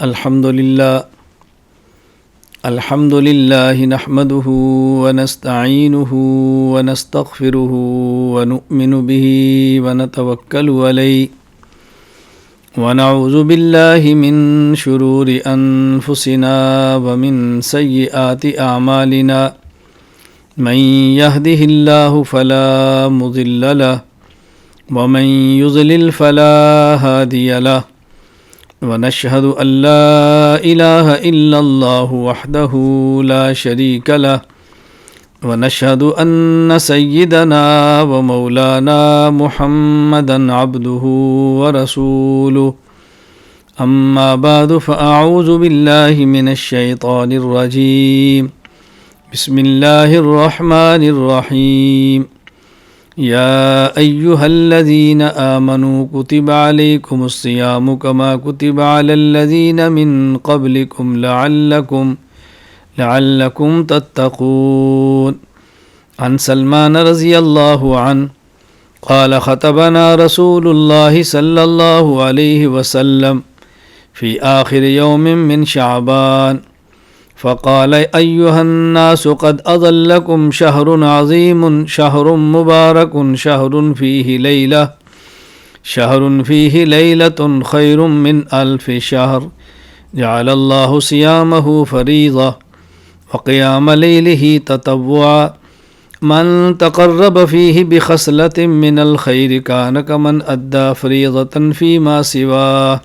الحمد لله نحمده ونستعينه ونستغفره ونؤمن به ونتوكل عليه ونعوذ بالله من شرور أنفسنا ومن سيئات أعمالنا من يهده الله فلا مضل له ومن يضلل فلا هادي له ونشهد أن لا إله إلا الله وحده لا شريك له ونشهد أن سيدنا ومولانا محمدا عبده ورسوله أما بعد فأعوذ بالله من الشيطان الرجيم بسم الله الرحمن الرحيم يا أيها الذين آمنوا كتب عليكم الصيام كما كتب على الذين من قبلكم لعلكم تتقون عن سلمان رضي الله عنه قال خطبنا رسول الله صلى الله عليه وسلم في آخر يوم من شعبان فقال أيها الناس قد أضلكم شهر عظيم شهر مبارك شهر فيه ليلة خير من 1000 شهر جعل الله صيامه فريضة وقيام ليله تطوعا من تقرب فيه بخصلة من الخير كان كمن أدى فريضة فيما سواه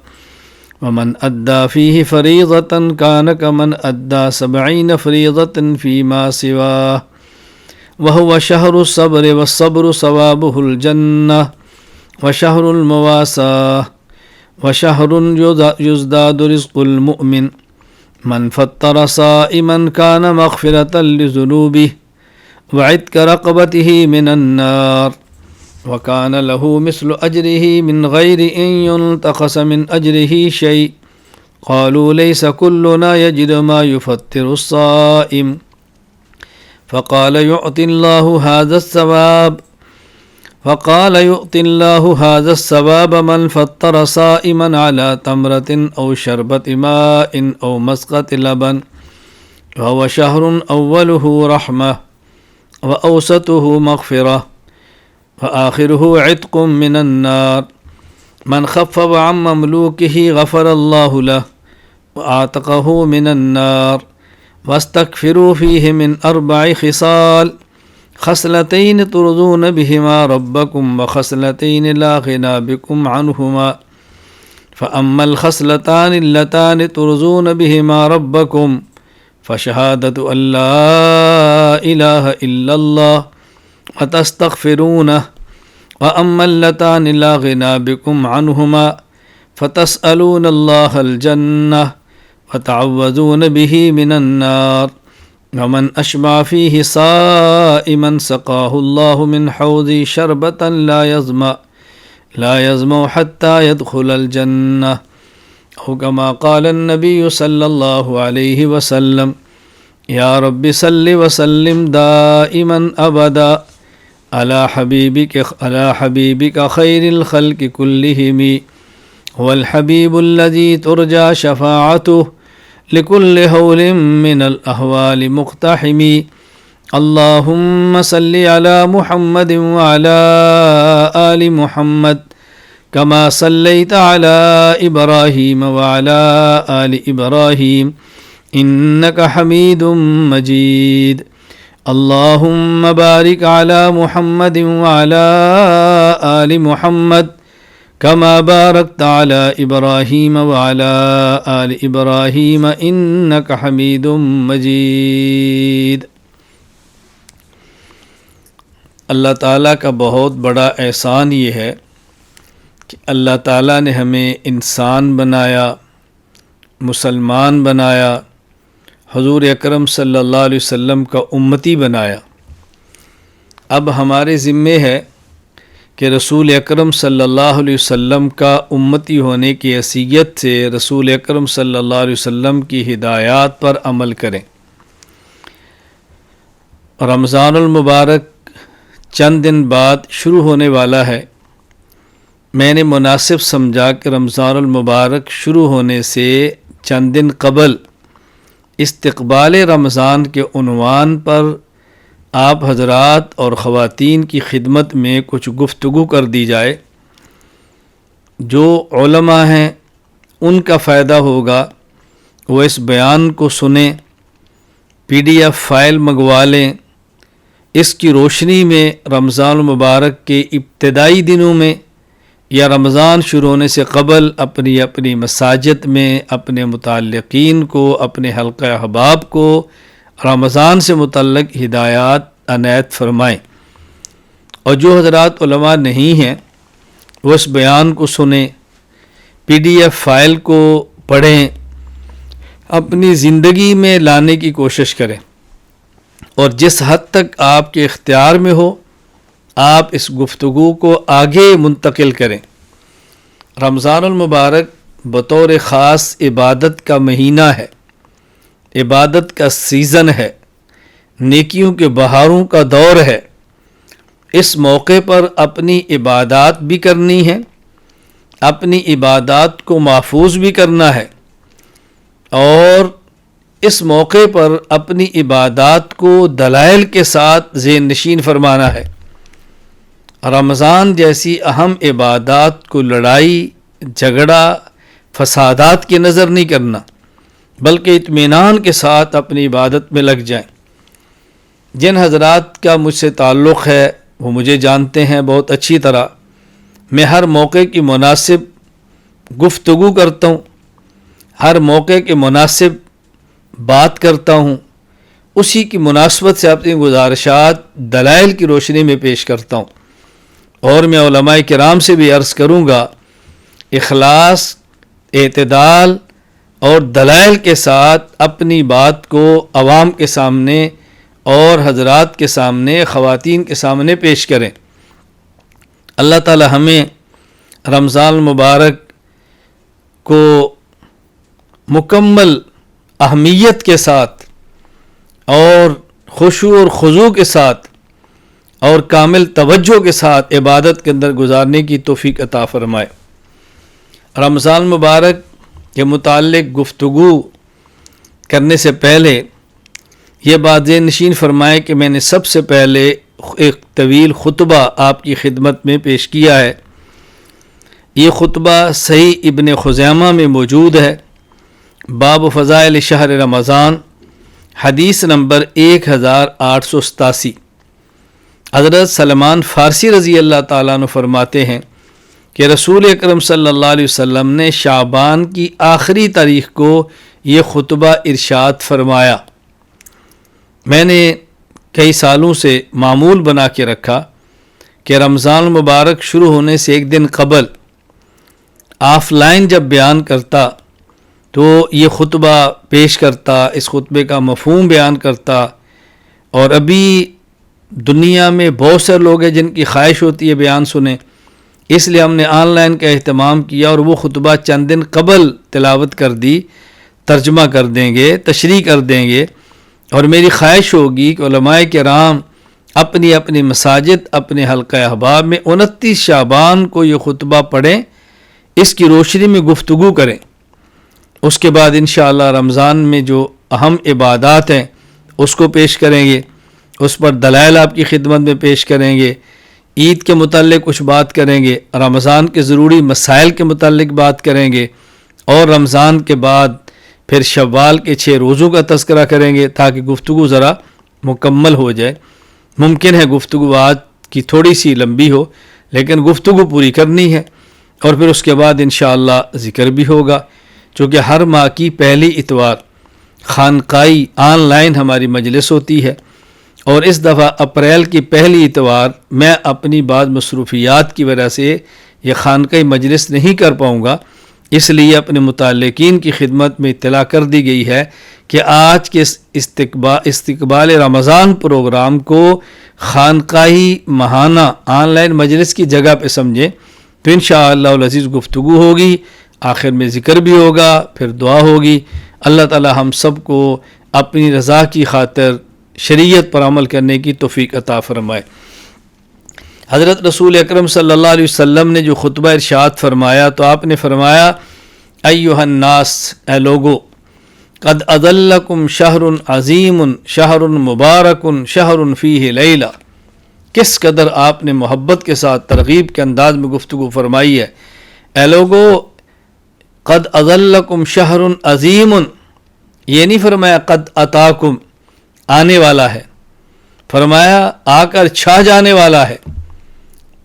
ومن أدى فيه فريضة كان كمن أدى 70 فريضة فيما سواه وهو شهر الصبر والصبر ثوابه الجنة وشهر المواساة وشهر يزداد رزق المؤمن من فطر صائما كان مغفرة لذنوبه وعتق رقبته من النار وكان له مثل أجره من غير أن ينتقص من أجره شيء قالوا ليس كلنا يجد ما يفطر الصائم فقال يعطي الله هذا الثواب من فطر صائما على تمرة أو شربة ماء أو مسقة لبن وهو شهر أوله رحمة وأوسطه مغفرة وآخره عتق من النار من خفف عن مملوكه غفر الله له وأعتقه من النار واستكفروا فيه من 4 خصال خصلتين ترضون بهما ربكم وخصلتين لا غنى بكم عنهما فأما الخصلتان اللتان ترضون بهما ربكم فشهادة أن لا إله إلا الله وتستغفرونه وأما اللتان لا غنى بكم عنهما فتسألون الله الجنة وتعوذون به من النار ومن أشبع فيه صائما سقاه الله من حوضي شربة لا يظمأ حتى يدخل الجنة أو كما قال النبي صلى الله عليه وسلم يا رب صل وسلم دائما أبدا على حبيبك خير الخلق كلهم هو الحبيب الذي ترجى شفاعته لكل هول من الأهوال مقتحم اللهم صل على محمد وعلى آل محمد كما صليت على إبراهيم وعلى آل إبراهيم إنك حميد مجيد اللهم بارك على محمد وعلى آل محمد كما باركت على إبراهيم وعلى آل إبراهيم إنك حميد مجيد۔ اللہ تعالیٰ کا بہت بڑا احسان یہ ہے کہ اللہ تعالیٰ نے ہمیں انسان بنایا، مسلمان بنایا، حضور اکرم صلی اللہ علیہ وسلم کا امتی بنایا۔ اب ہمارے ذمے ہے کہ رسول اکرم صلی اللہ علیہ وسلم کا امتی ہونے کی حیثیت سے رسول اکرم صلی اللہ علیہ وسلم کی ہدایات پر عمل کریں۔ رمضان المبارک چند دن بعد شروع ہونے والا ہے۔ میں نے مناسب سمجھا کہ رمضان المبارک شروع ہونے سے چند دن قبل استقبال رمضان کے عنوان پر آپ حضرات اور خواتین کی خدمت میں کچھ گفتگو کر دی جائے۔ جو علماء ہیں ان کا فائدہ ہوگا، وہ اس بیان کو سنیں، PDF فائل منگوا لیں۔ اس کی روشنی میں رمضان المبارک کے ابتدائی دنوں میں یا رمضان شروع ہونے سے قبل اپنی اپنی مساجد میں اپنے متعلقین کو، اپنے حلقہ احباب کو رمضان سے متعلق ہدایات عنایت فرمائیں۔ اور جو حضرات علماء نہیں ہیں وہ اس بیان کو سنیں، PDF فائل کو پڑھیں، اپنی زندگی میں لانے کی کوشش کریں، اور جس حد تک آپ کے اختیار میں ہو آپ اس گفتگو کو آگے منتقل کریں۔ رمضان المبارک بطور خاص عبادت کا مہینہ ہے، عبادت کا سیزن ہے، نیکیوں کے بہاروں کا دور ہے۔ اس موقع پر اپنی عبادات بھی کرنی ہے، اپنی عبادات کو محفوظ بھی کرنا ہے، اور اس موقع پر اپنی عبادات کو دلائل کے ساتھ ذہن نشین فرمانا ہے۔ رمضان جیسی اہم عبادات کو لڑائی، جھگڑا، فسادات کی نظر نہیں کرنا، بلکہ اطمینان کے ساتھ اپنی عبادت میں لگ جائیں۔ جن حضرات کا مجھ سے تعلق ہے وہ مجھے جانتے ہیں بہت اچھی طرح۔ میں ہر موقع کی مناسب گفتگو کرتا ہوں، ہر موقع کے مناسب بات کرتا ہوں، اسی کی مناسبت سے اپنی گزارشات دلائل کی روشنی میں پیش کرتا ہوں۔ اور میں علماء کرام سے بھی عرض کروں گا، اخلاص، اعتدال اور دلائل کے ساتھ اپنی بات کو عوام کے سامنے اور حضرات کے سامنے، خواتین کے سامنے پیش کریں۔ اللہ تعالی ہمیں رمضان المبارک کو مکمل اہمیت کے ساتھ اور خشوع اور خضوع کے ساتھ اور کامل توجہ کے ساتھ عبادت کے اندر گزارنے کی توفیق عطا فرمائے۔ رمضان مبارک کے متعلق گفتگو کرنے سے پہلے یہ بات ذہن نشین فرمائے کہ میں نے سب سے پہلے ایک طویل خطبہ آپ کی خدمت میں پیش کیا ہے۔ یہ خطبہ صحیح ابن خزیمہ میں موجود ہے، باب فضائل شہر رمضان، حدیث نمبر 1887۔ حضرت سلمان فارسی رضی اللہ تعالیٰ عنہ فرماتے ہیں کہ رسول اکرم صلی اللہ علیہ وسلم نے شعبان کی آخری تاریخ کو یہ خطبہ ارشاد فرمایا۔ میں نے کئی سالوں سے معمول بنا کے رکھا کہ رمضان المبارک شروع ہونے سے ایک دن قبل آف لائن جب بیان کرتا تو یہ خطبہ پیش کرتا، اس خطبے کا مفہوم بیان کرتا۔ اور ابھی دنیا میں بہت سے لوگ ہیں جن کی خواہش ہوتی ہے بیان سنیں، اس لیے ہم نے آن لائن کا اہتمام کیا اور وہ خطبہ چند دن قبل تلاوت کر دی، ترجمہ کر دیں گے، تشریح کر دیں گے۔ اور میری خواہش ہوگی کہ علماء کرام اپنی اپنی مساجد، اپنے حلقہ احباب میں 29 شعبان کو یہ خطبہ پڑھیں، اس کی روشنی میں گفتگو کریں۔ اس کے بعد انشاءاللہ رمضان میں جو اہم عبادات ہیں اس کو پیش کریں گے، اس پر دلائل آپ کی خدمت میں پیش کریں گے، عید کے متعلق کچھ بات کریں گے، رمضان کے ضروری مسائل کے متعلق بات کریں گے، اور رمضان کے بعد پھر شوال کے 6 روزوں کا تذکرہ کریں گے تاکہ گفتگو ذرا مکمل ہو جائے۔ ممکن ہے گفتگو آج کی تھوڑی سی لمبی ہو، لیکن گفتگو پوری کرنی ہے، اور پھر اس کے بعد انشاءاللہ ذکر بھی ہوگا، چونکہ ہر ماہ کی پہلی اتوار خانقائی آن لائن ہماری مجلس ہوتی ہے، اور اس دفعہ اپریل کی پہلی اتوار میں اپنی بعض مصروفیات کی وجہ سے یہ خانقائی مجلس نہیں کر پاؤں گا، اس لیے اپنے متعلقین کی خدمت میں اطلاع کر دی گئی ہے کہ آج کے استقبال رمضان پروگرام کو خانقاہی ماہانہ آن لائن مجلس کی جگہ پہ سمجھیں، تو انشاءاللہ العزیز گفتگو ہوگی، آخر میں ذکر بھی ہوگا، پھر دعا ہوگی۔ اللہ تعالی ہم سب کو اپنی رضا کی خاطر شریعت پر عمل کرنے کی توفیق عطا فرمائے۔ حضرت رسول اکرم صلی اللہ علیہ وسلم نے جو خطبہ ارشاد فرمایا تو آپ نے فرمایا ایھا الناس، اے لوگو، قد اضلکم شہر عظیم شہر مبارک شہر فیہ لیلہ، کس قدر آپ نے محبت کے ساتھ ترغیب کے انداز میں گفتگو فرمائی ہے۔ اے لوگو، قد اضلکم شہر عظیم، یہ نہیں فرمایا قد اتاکم آنے والا ہے، فرمایا آ کر چھا جانے والا ہے۔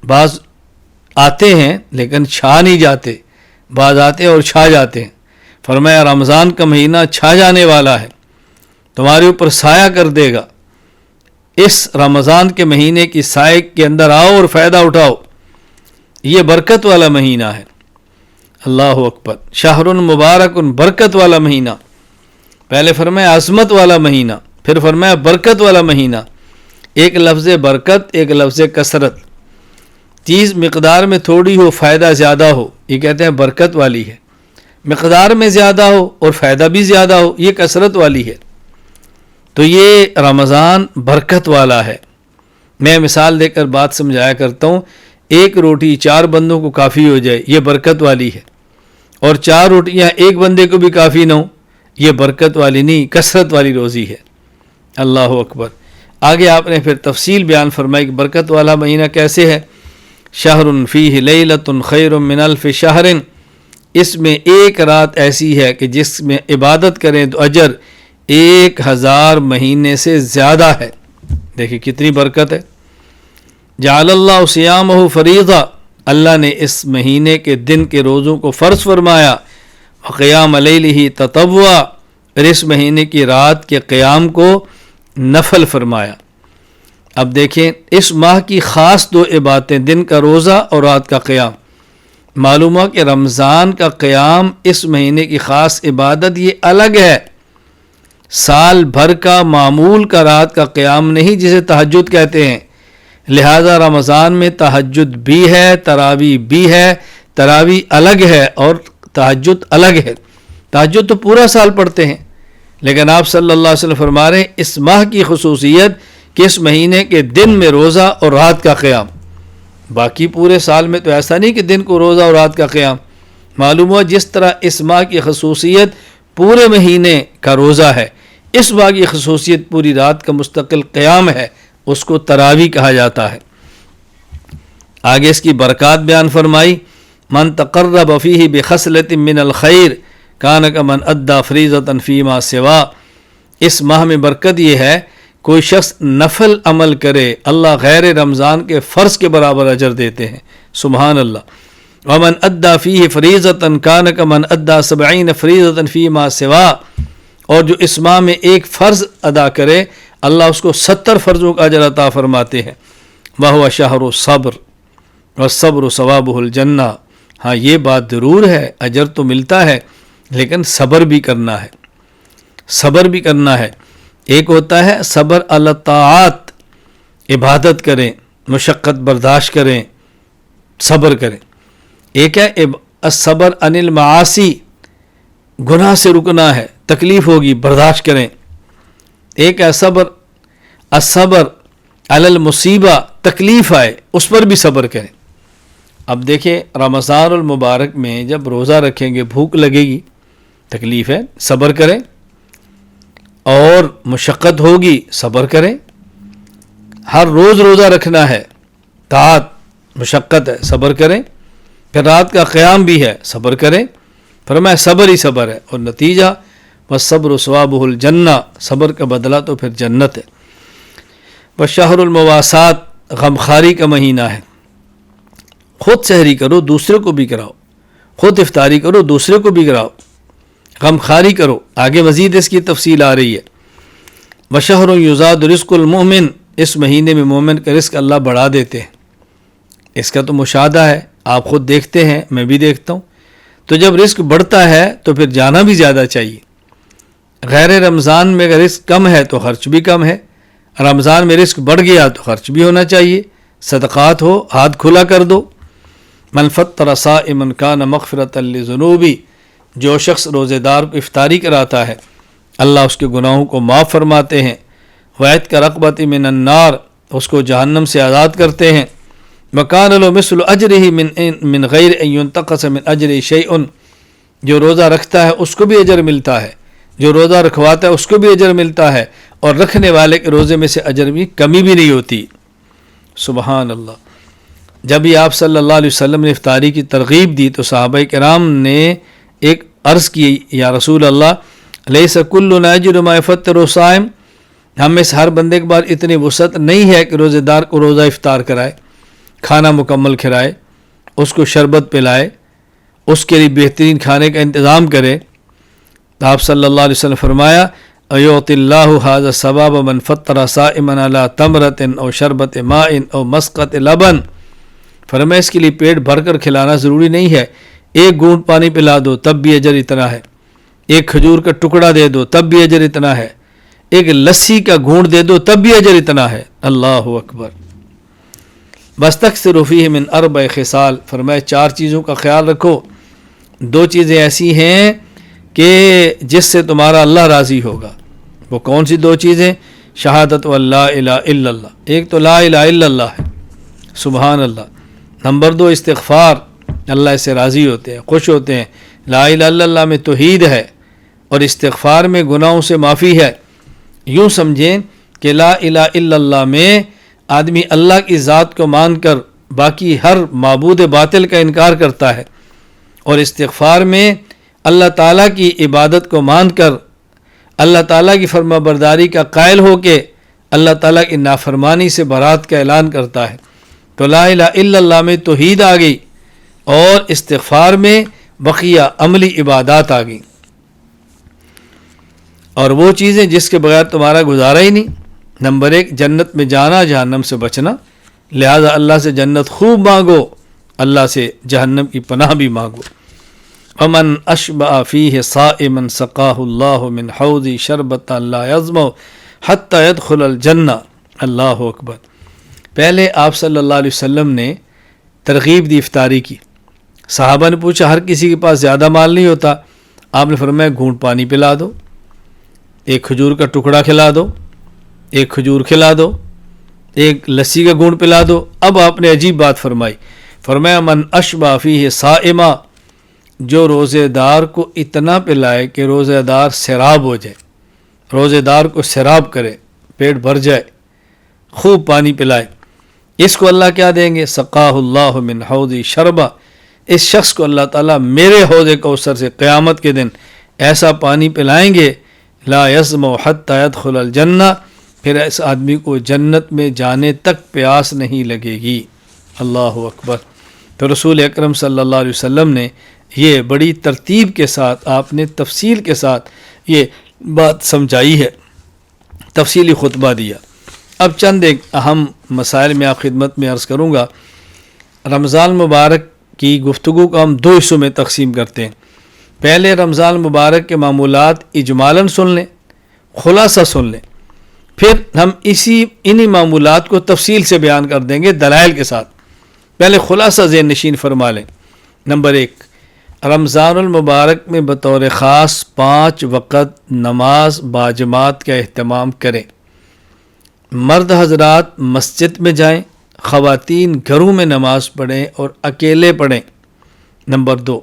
بعض آتے ہیں لیکن چھا نہیں جاتے، بعض آتے اور چھا جاتے ہیں۔ فرمایا رمضان کا مہینہ چھا جانے والا ہے، تمہارے اوپر سایہ کر دے گا۔ اس رمضان کے مہینے کی سائے کے اندر آؤ اور فائدہ اٹھاؤ، یہ برکت والا مہینہ ہے۔ اللہ اکبر، شہر مبارک، برکت والا مہینہ۔ پہلے فرمایا عظمت والا مہینہ، پھر فرمایا برکت والا مہینہ۔ ایک لفظ برکت، ایک لفظ کثرت، چیز مقدار میں تھوڑی ہو فائدہ زیادہ ہو، یہ کہتے ہیں برکت والی ہے۔ مقدار میں زیادہ ہو اور فائدہ بھی زیادہ ہو، یہ کثرت والی ہے۔ تو یہ رمضان برکت والا ہے۔ میں مثال دے کر بات سمجھایا کرتا ہوں، ایک روٹی 4 بندوں کو کافی ہو جائے، یہ برکت والی ہے، اور 4 روٹیاں ایک بندے کو بھی کافی نہ ہو، یہ برکت والی نہیں، کثرت والی روزی ہے۔ اللہ اکبر۔ آگے آپ نے پھر تفصیل بیان فرمائی کہ برکت والا مہینہ کیسے ہے۔ شہر فیہ لیلۃ خیر من الف شہر، اس میں ایک رات ایسی ہے کہ جس میں عبادت کریں تو اجر 1000 مہینے سے زیادہ ہے۔ دیکھیں کتنی برکت ہے۔ جعل اللہ صیامہ فریضہ، اللہ نے اس مہینے کے دن کے روزوں کو فرض فرمایا۔ وقیام لیلہ تطوعا، اور اس مہینے کی رات کے قیام کو نفل فرمایا۔ اب دیکھیں اس ماہ کی خاص 2 عبادتیں، دن کا روزہ اور رات کا قیام۔ معلوم ہوا کہ رمضان کا قیام اس مہینے کی خاص عبادت یہ الگ ہے، سال بھر کا معمول کا رات کا قیام نہیں جسے تہجد کہتے ہیں۔ لہذا رمضان میں تہجد بھی ہے، تراویح بھی ہے، تراویح الگ ہے اور تہجد الگ ہے۔ تہجد تو پورا سال پڑھتے ہیں، لیکن آپ صلی اللہ علیہ وسلم فرما رہے ہیں اس ماہ کی خصوصیت کہ اس مہینے کے دن میں روزہ اور رات کا قیام۔ باقی پورے سال میں تو ایسا نہیں کہ دن کو روزہ اور رات کا قیام۔ معلوم ہوا جس طرح اس ماہ کی خصوصیت پورے مہینے کا روزہ ہے، اس ماہ کی خصوصیت پوری رات کا مستقل قیام ہے، اس کو تراویح کہا جاتا ہے۔ آگے اس کی برکات بیان فرمائی۔ من تقرب فیہ بخصلۃ من الخیر کان کمن ادی فریضۃ فیما سوا، اس ماہ میں برکت یہ ہے کوئی شخص نفل عمل کرے اللہ غیر رمضان کے فرض کے برابر اجر دیتے ہیں، سبحان اللہ۔ ومن ادی فیہ فریضۃ کان کمن ادی 70 فریضۃ فیما سوا، اور جو اس ماہ میں ایک فرض ادا کرے اللہ اس کو 70 فرضوں کا اجر عطا فرماتے ہیں۔ وہو شہر الصبر والصبر ثوابہ الجنہ، ہاں یہ بات ضرور ہے اجر تو ملتا ہے لیکن صبر بھی کرنا ہے، صبر بھی کرنا ہے۔ ایک ہوتا ہے صبر علی الطاعات، عبادت کریں، مشقت برداشت کریں، صبر کریں۔ ایک ہے الصبر عن المعاصی، گناہ سے رکنا ہے، تکلیف ہوگی برداشت کریں۔ ایک ہے صبر الصبر علی المصیبہ، تکلیف آئے اس پر بھی صبر کریں۔ اب دیکھیں رمضان المبارک میں جب روزہ رکھیں گے بھوک لگے گی، تکلیف ہے، صبر کریں، اور مشقت ہوگی، صبر کریں۔ ہر روز روزہ رکھنا ہے، طاعت مشقت ہے، صبر کریں۔ پھر رات کا قیام بھی ہے، صبر کریں۔ فرمایا صبر ہی صبر ہے، اور نتیجہ والصبر ثوابہ الجنہ، صبر کا بدلہ تو پھر جنت ہے۔ والشہر المواسات، غمخواری کا مہینہ ہے۔ خود سحری کرو دوسرے کو بھی کراؤ، خود افطاری کرو دوسرے کو بھی کراؤ، غمخواری کرو۔ آگے مزید اس کی تفصیل آ رہی ہے۔ وشہر یزاد رزق المؤمن، اس مہینے میں مومن کا رزق اللہ بڑھا دیتے ہیں۔ اس کا تو مشاہدہ ہے، آپ خود دیکھتے ہیں، میں بھی دیکھتا ہوں۔ تو جب رزق بڑھتا ہے تو پھر جانا بھی زیادہ چاہیے۔ غیر رمضان میں اگر رزق کم ہے تو خرچ بھی کم ہے، رمضان میں رزق بڑھ گیا تو خرچ بھی ہونا چاہیے، صدقات ہو، ہاتھ کھلا کر دو۔ من فطر صائما کان مغفرۃ لذنوبہ، جو شخص روزے دار کو افطاری کراتا ہے اللہ اس کے گناہوں کو معاف فرماتے ہیں۔ وعتق رقبۃ من النار، اس کو جہنم سے آزاد کرتے ہیں۔ وکان له مثل اجرہ من غیر ان ينتقص من اجرہ شیء، جو روزہ رکھتا ہے اس کو بھی اجر ملتا ہے جو روزہ رکھواتا ہے اس کو بھی اجر ملتا ہے، اور رکھنے والے کے روزے میں سے اجر میں کمی بھی نہیں ہوتی۔ سبحان اللہ۔ جب یہ آپ صلی اللہ علیہ وسلم نے افطاری کی ترغیب دی تو صحابہ کرام نے ایک عرض کی، یا رسول اللہ لیس کلنا یجد ما یفطر الصائم، ہم میں سے ہر بندے کے بعد اتنی وسعت نہیں ہے کہ روزے دار کو روزہ افطار کرائے، کھانا مکمل کھلائے، اس کو شربت پلائے، اس کے لیے بہترین کھانے کا انتظام کرے۔ تو آپ صلی اللہ علیہ وسلم فرمایا ایعطی اللہ ھذا ثواب من فطر صائما علی تمرۃ او شربت ماء او مسقۃ لبن، فرمایا اس کے لیے پیٹ بھر کر کھلانا ضروری نہیں ہے، ایک گھونٹ پانی پلا دو تب بھی اجر اتنا ہے، ایک کھجور کا ٹکڑا دے دو تب بھی اجر اتنا ہے، ایک لسی کا گھونٹ دے دو تب بھی اجر اتنا ہے۔ اللہ اکبر۔ بستکثروا فیہ من اربع خصال، فرمایا 4 چیزوں کا خیال رکھو، 2 چیزیں ایسی ہیں کہ جس سے تمہارا اللہ راضی ہوگا۔ وہ کون سی 2 چیزیں؟ شہادت واللہ الہ الا اللہ، ایک تو لا الہ الا اللہ ہے، سبحان اللہ۔ نمبر 2 استغفار، اللہ سے راضی ہوتے ہیں، خوش ہوتے ہیں۔ لا الہ الا اللہ میں توحید ہے اور استغفار میں گناہوں سے معافی ہے۔ یوں سمجھیں کہ لا الہ الا اللہ میں آدمی اللہ کی ذات کو مان کر باقی ہر معبود باطل کا انکار کرتا ہے، اور استغفار میں اللہ تعالیٰ کی عبادت کو مان کر اللہ تعالیٰ کی فرما برداری کا قائل ہو کے اللہ تعالیٰ کی نافرمانی سے برات کا اعلان کرتا ہے۔ تو لا الہ الا اللہ میں توحید آ گئی اور استغفار میں بقیہ عملی عبادات آ گئیں، اور وہ چیزیں جس کے بغیر تمہارا گزارا ہی نہیں۔ نمبر 1 جنت میں جانا، جہنم سے بچنا، لہذا اللہ سے جنت خوب مانگو، اللہ سے جہنم کی پناہ بھی مانگو۔ ومن اشبع فیہ صائما سقاہ اللہ من حوض شربۃ لا یظمأ حتی یدخل الجنہ۔ اللہ اکبر۔ پہلے آپ صلی اللہ علیہ وسلم نے ترغیب دی افطاری کی، صحابہ نے پوچھا ہر کسی کے پاس زیادہ مال نہیں ہوتا، آپ نے فرمایا گھونٹ پانی پلا دو، ایک کھجور کا ٹکڑا کھلا دو، ایک کھجور کھلا دو، ایک لسی کا گھونٹ پلا دو۔ اب آپ نے عجیب بات فرمائی، فرمایا من اشبع فیہ صائما، جو روزے دار کو اتنا پلائے کہ روزے دار سیراب ہو جائے، روزے دار کو سیراب کرے، پیٹ بھر جائے، خوب پانی پلائے، اس کو اللہ کیا دیں گے؟ سقاہ اللہ من حوض شربہ، اس شخص کو اللہ تعالیٰ میرے حوض کوثر سے قیامت کے دن ایسا پانی پلائیں گے، لا یظمأ حتی یدخل الجنہ، پھر اس آدمی کو جنت میں جانے تک پیاس نہیں لگے گی۔ اللہ اکبر۔ تو رسول اکرم صلی اللہ علیہ وسلم نے یہ بڑی ترتیب کے ساتھ، آپ نے تفصیل کے ساتھ یہ بات سمجھائی ہے، تفصیلی خطبہ دیا۔ اب چند ایک اہم مسائل میں آپ خدمت میں عرض کروں گا۔ رمضان مبارک کی گفتگو کو ہم 2 حصوں میں تقسیم کرتے ہیں۔ پہلے رمضان مبارک کے معمولات اجمالاً سن لیں، خلاصہ سن لیں، پھر ہم انہی معمولات کو تفصیل سے بیان کر دیں گے دلائل کے ساتھ۔ پہلے خلاصہ ذہن نشین فرما لیں۔ نمبر 1، رمضان المبارک میں بطور خاص 5 وقت نماز باجماعت کا اہتمام کریں۔ مرد حضرات مسجد میں جائیں، خواتین گھروں میں نماز پڑھیں اور اکیلے پڑھیں۔ نمبر 2،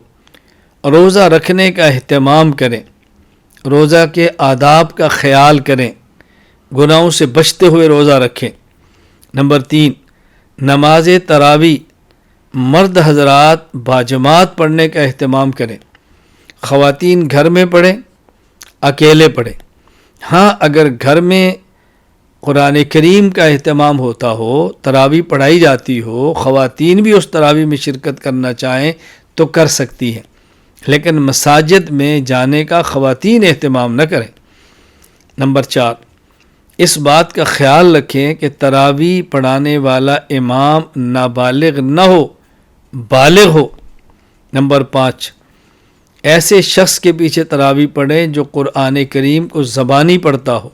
روزہ رکھنے کا اہتمام کریں، روزہ کے آداب کا خیال کریں، گناہوں سے بچتے ہوئے روزہ رکھیں۔ نمبر 3، نماز تراویح مرد حضرات باجماعت پڑھنے کا اہتمام کریں، خواتین گھر میں پڑھیں، اکیلے پڑھیں۔ ہاں اگر گھر میں قرآن کریم کا اہتمام ہوتا ہو، تراویح پڑھائی جاتی ہو، خواتین بھی اس تراویح میں شرکت کرنا چاہیں تو کر سکتی ہیں، لیکن مساجد میں جانے کا خواتین اہتمام نہ کریں۔ نمبر 4، اس بات کا خیال رکھیں کہ تراویح پڑھانے والا امام نابالغ نہ ہو، بالغ ہو۔ نمبر 5، ایسے شخص کے پیچھے تراویح پڑھیں جو قرآن کریم کو زبانی پڑھتا ہو،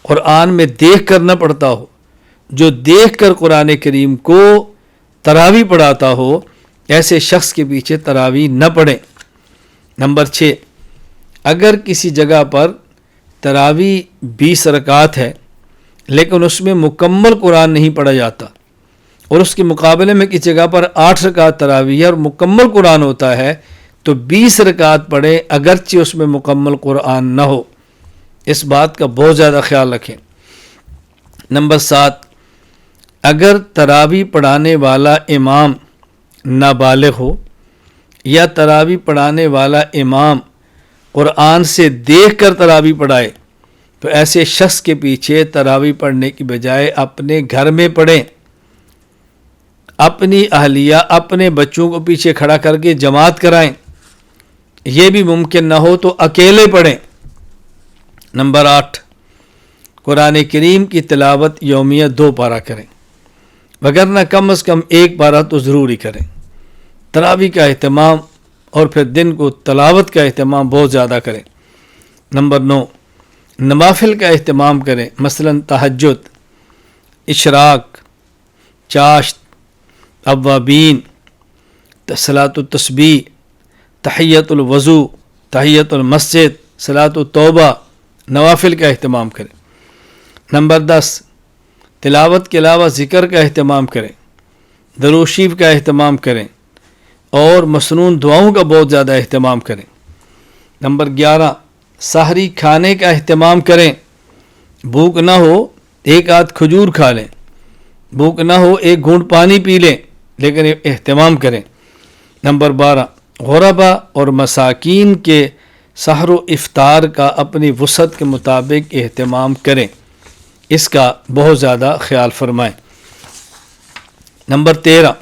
قرآن میں دیکھ کر نہ پڑھتا ہو، جو دیکھ کر قرآن کریم کو تراویح پڑھاتا ہو، ایسے شخص کے پیچھے تراویح نہ پڑھیں۔ نمبر 6، اگر کسی جگہ پر تراویح 20 رکعت ہے لیکن اس میں مکمل قرآن نہیں پڑھا جاتا، اور اس کے مقابلے میں کسی جگہ پر 8 رکعت تراویح ہے اور مکمل قرآن ہوتا ہے، تو 20 رکعت پڑھیں اگرچہ اس میں مکمل قرآن نہ ہو۔ اس بات کا بہت زیادہ خیال رکھیں۔ نمبر 7، اگر تراویح پڑھانے والا امام نابالغ ہو یا تراویح پڑھانے والا امام قرآن سے دیکھ کر تراویح پڑھائے تو ایسے شخص کے پیچھے تراویح پڑھنے کی بجائے اپنے گھر میں پڑھیں، اپنی اہلیہ اپنے بچوں کو پیچھے کھڑا کر کے جماعت کرائیں، یہ بھی ممکن نہ ہو تو اکیلے پڑھیں۔ نمبر 8، قرآن کریم کی تلاوت یومیہ 2 پارہ کریں، وگرنہ کم از کم 1 پارہ تو ضرور ہی کریں۔ تراویح کا اہتمام اور پھر دن کو تلاوت کا اہتمام بہت زیادہ کریں۔ نمبر 9، نوافل کا اہتمام کریں، مثلا تہجد، اشراق، چاشت، اوابین، صلاۃ التسبیح، تحیۃ الوضو، تحیۃ المسجد، صلاۃ التوبہ، نوافل کا اہتمام کریں۔ نمبر 10، تلاوت کے علاوہ ذکر کا اہتمام کریں، درود شریف کا اہتمام کریں اور مسنون دعاؤں کا بہت زیادہ اہتمام کریں۔ نمبر 11، سحری کھانے کا اہتمام کریں، بھوک نہ ہو 1 آدھ کھجور کھا لیں، بھوک نہ ہو 1 گھونٹ پانی پی لیں، لیکن اہتمام کریں۔ نمبر 12، غربا اور مساکین کے سحر و افطار کا اپنی وسعت کے مطابق اہتمام کریں، اس کا بہت زیادہ خیال فرمائیں۔ نمبر 13،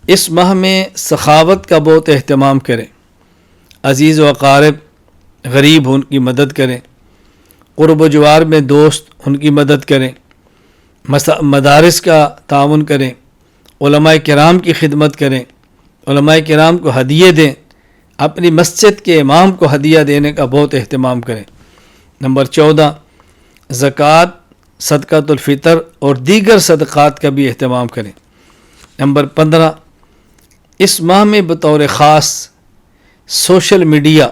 اس ماہ میں سخاوت کا بہت اہتمام کریں، عزیز و اقارب غریب ان کی مدد کریں، قرب و جوار میں دوست ان کی مدد کریں، مدارس کا تعاون کریں، علماء کرام کی خدمت کریں، علماء کرام کو ہدیے دیں، اپنی مسجد کے امام کو ہدیہ دینے کا بہت اہتمام کریں۔ نمبر 14، زکوٰۃ، صدقۃ الفطر اور دیگر صدقات کا بھی اہتمام کریں۔ نمبر 15، اس ماہ میں بطور خاص سوشل میڈیا،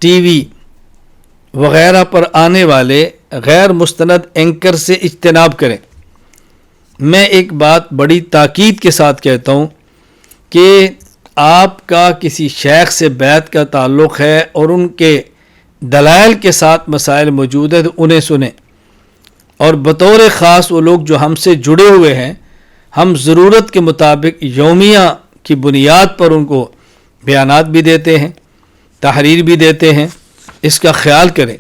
ٹی وی وغیرہ پر آنے والے غیر مستند اینکر سے اجتناب کریں۔ میں ایک بات بڑی تاکید کے ساتھ کہتا ہوں کہ آپ کا کسی شیخ سے بیعت کا تعلق ہے اور ان کے دلائل کے ساتھ مسائل موجود ہیں تو انہیں سنیں، اور بطور خاص وہ لوگ جو ہم سے جڑے ہوئے ہیں، ہم ضرورت کے مطابق یومیہ کی بنیاد پر ان کو بیانات بھی دیتے ہیں، تحریر بھی دیتے ہیں۔ اس کا خیال کریں،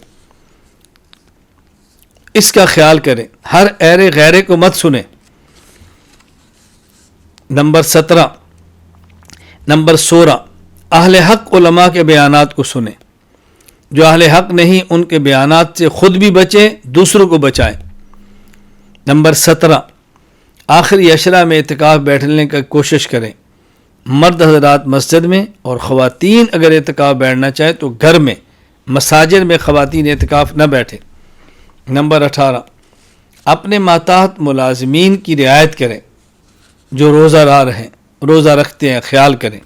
اس کا خیال کریں، ہر ایرے غیرے کو مت سنیں۔ نمبر 17، نمبر 16، اہل حق علماء کے بیانات کو سنیں، جو اہل حق نہیں ان کے بیانات سے خود بھی بچیں، دوسروں کو بچائیں۔ نمبر 17، آخری عشرہ میں اعتکاف بیٹھنے کی کوشش کریں، مرد حضرات مسجد میں اور خواتین اگر اعتکاف بیٹھنا چاہیں تو گھر میں، مساجد میں خواتین اعتکاف نہ بیٹھیں۔ نمبر 18، اپنے ماتحت ملازمین کی رعایت کریں، جو روزہ رکھتے ہیں، خیال کریں۔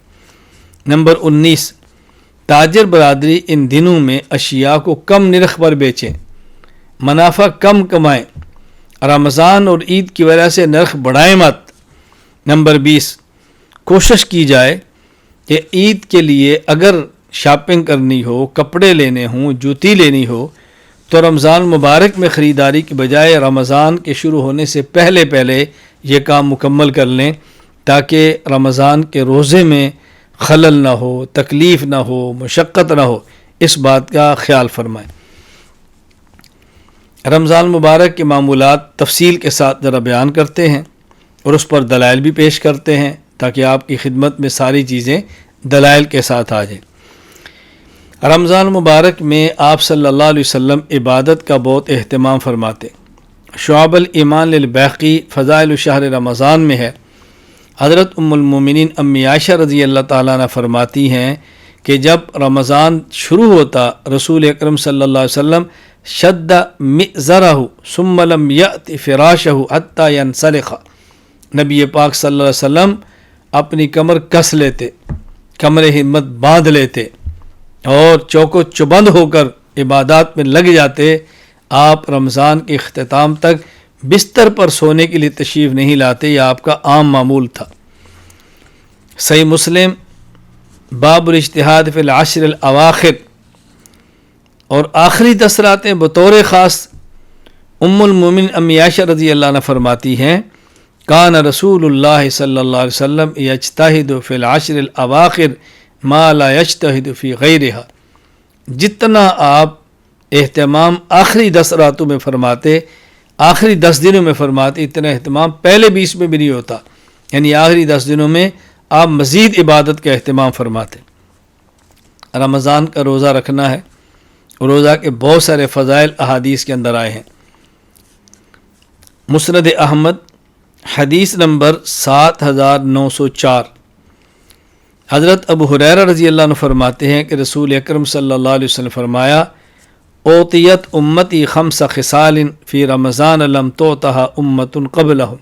نمبر 19، تاجر برادری ان دنوں میں اشیاء کو کم نرخ پر بیچیں، منافع کم کمائیں، رمضان اور عید کی وجہ سے نرخ بڑھائیں مت۔ نمبر 20، کوشش کی جائے کہ عید کے لیے اگر شاپنگ کرنی ہو، کپڑے لینے ہوں، جوتی لینی ہو تو رمضان مبارک میں خریداری کی بجائے رمضان کے شروع ہونے سے پہلے یہ کام مکمل کر لیں، تاکہ رمضان کے روزے میں خلل نہ ہو، تکلیف نہ ہو، مشقت نہ ہو، اس بات کا خیال فرمائیں۔ رمضان مبارک کے معمولات تفصیل کے ساتھ ذرا بیان کرتے ہیں اور اس پر دلائل بھی پیش کرتے ہیں تاکہ آپ کی خدمت میں ساری چیزیں دلائل کے ساتھ آ جائیں۔ رمضان مبارک میں آپ صلی اللہ علیہ وسلم عبادت کا بہت اہتمام فرماتے۔ شعب الایمان للبیہقی فضائل شہر رمضان میں ہے، حضرت ام المومنین امی عائشہ رضی اللہ تعالیٰ عنہ فرماتی ہیں کہ جب رمضان شروع ہوتا رسول اکرم صلی اللہ علیہ وسلم شد مئزرہ ثم لم یأت فراشہ حتی ینسلخ، نبی پاک صلی اللہ علیہ وسلم اپنی کمر کس لیتے، کمر ہمت باندھ لیتے اور چوکو چبند ہو کر عبادات میں لگ جاتے۔ آپ رمضان کے اختتام تک بستر پر سونے کے لیے تشریف نہیں لاتے، یہ آپ کا عام معمول تھا۔ صحیح مسلم باب الاجتہاد فی العشر الاواخر، اور آخری 10 راتیں بطور خاص ام المومن امی عائشہ رضی اللہ عنہ فرماتی ہیں کان رسول اللہ صلی اللہ علیہ وسلم یجتہد فی العشر الاواخر ما لا یجتہد فی غیرہا، جتنا آپ اہتمام آخری 10 راتوں میں فرماتے، آخری 10 دنوں میں فرماتے، اتنا اہتمام پہلے 20 میں بھی نہیں ہوتا، یعنی آخری 10 دنوں میں آپ مزید عبادت کا اہتمام فرماتے۔ رمضان کا روزہ رکھنا ہے، روزہ کے بہت سارے فضائل احادیث کے اندر آئے ہیں۔ مسند احمد حدیث نمبر 7904، حضرت ابو ہریرہ رضی اللہ عنہ فرماتے ہیں کہ رسول اکرم صلی اللہ علیہ وسلم فرمایا اوتیت امتی خمس خصال فی رمضان لم توتہا امت قبلہم،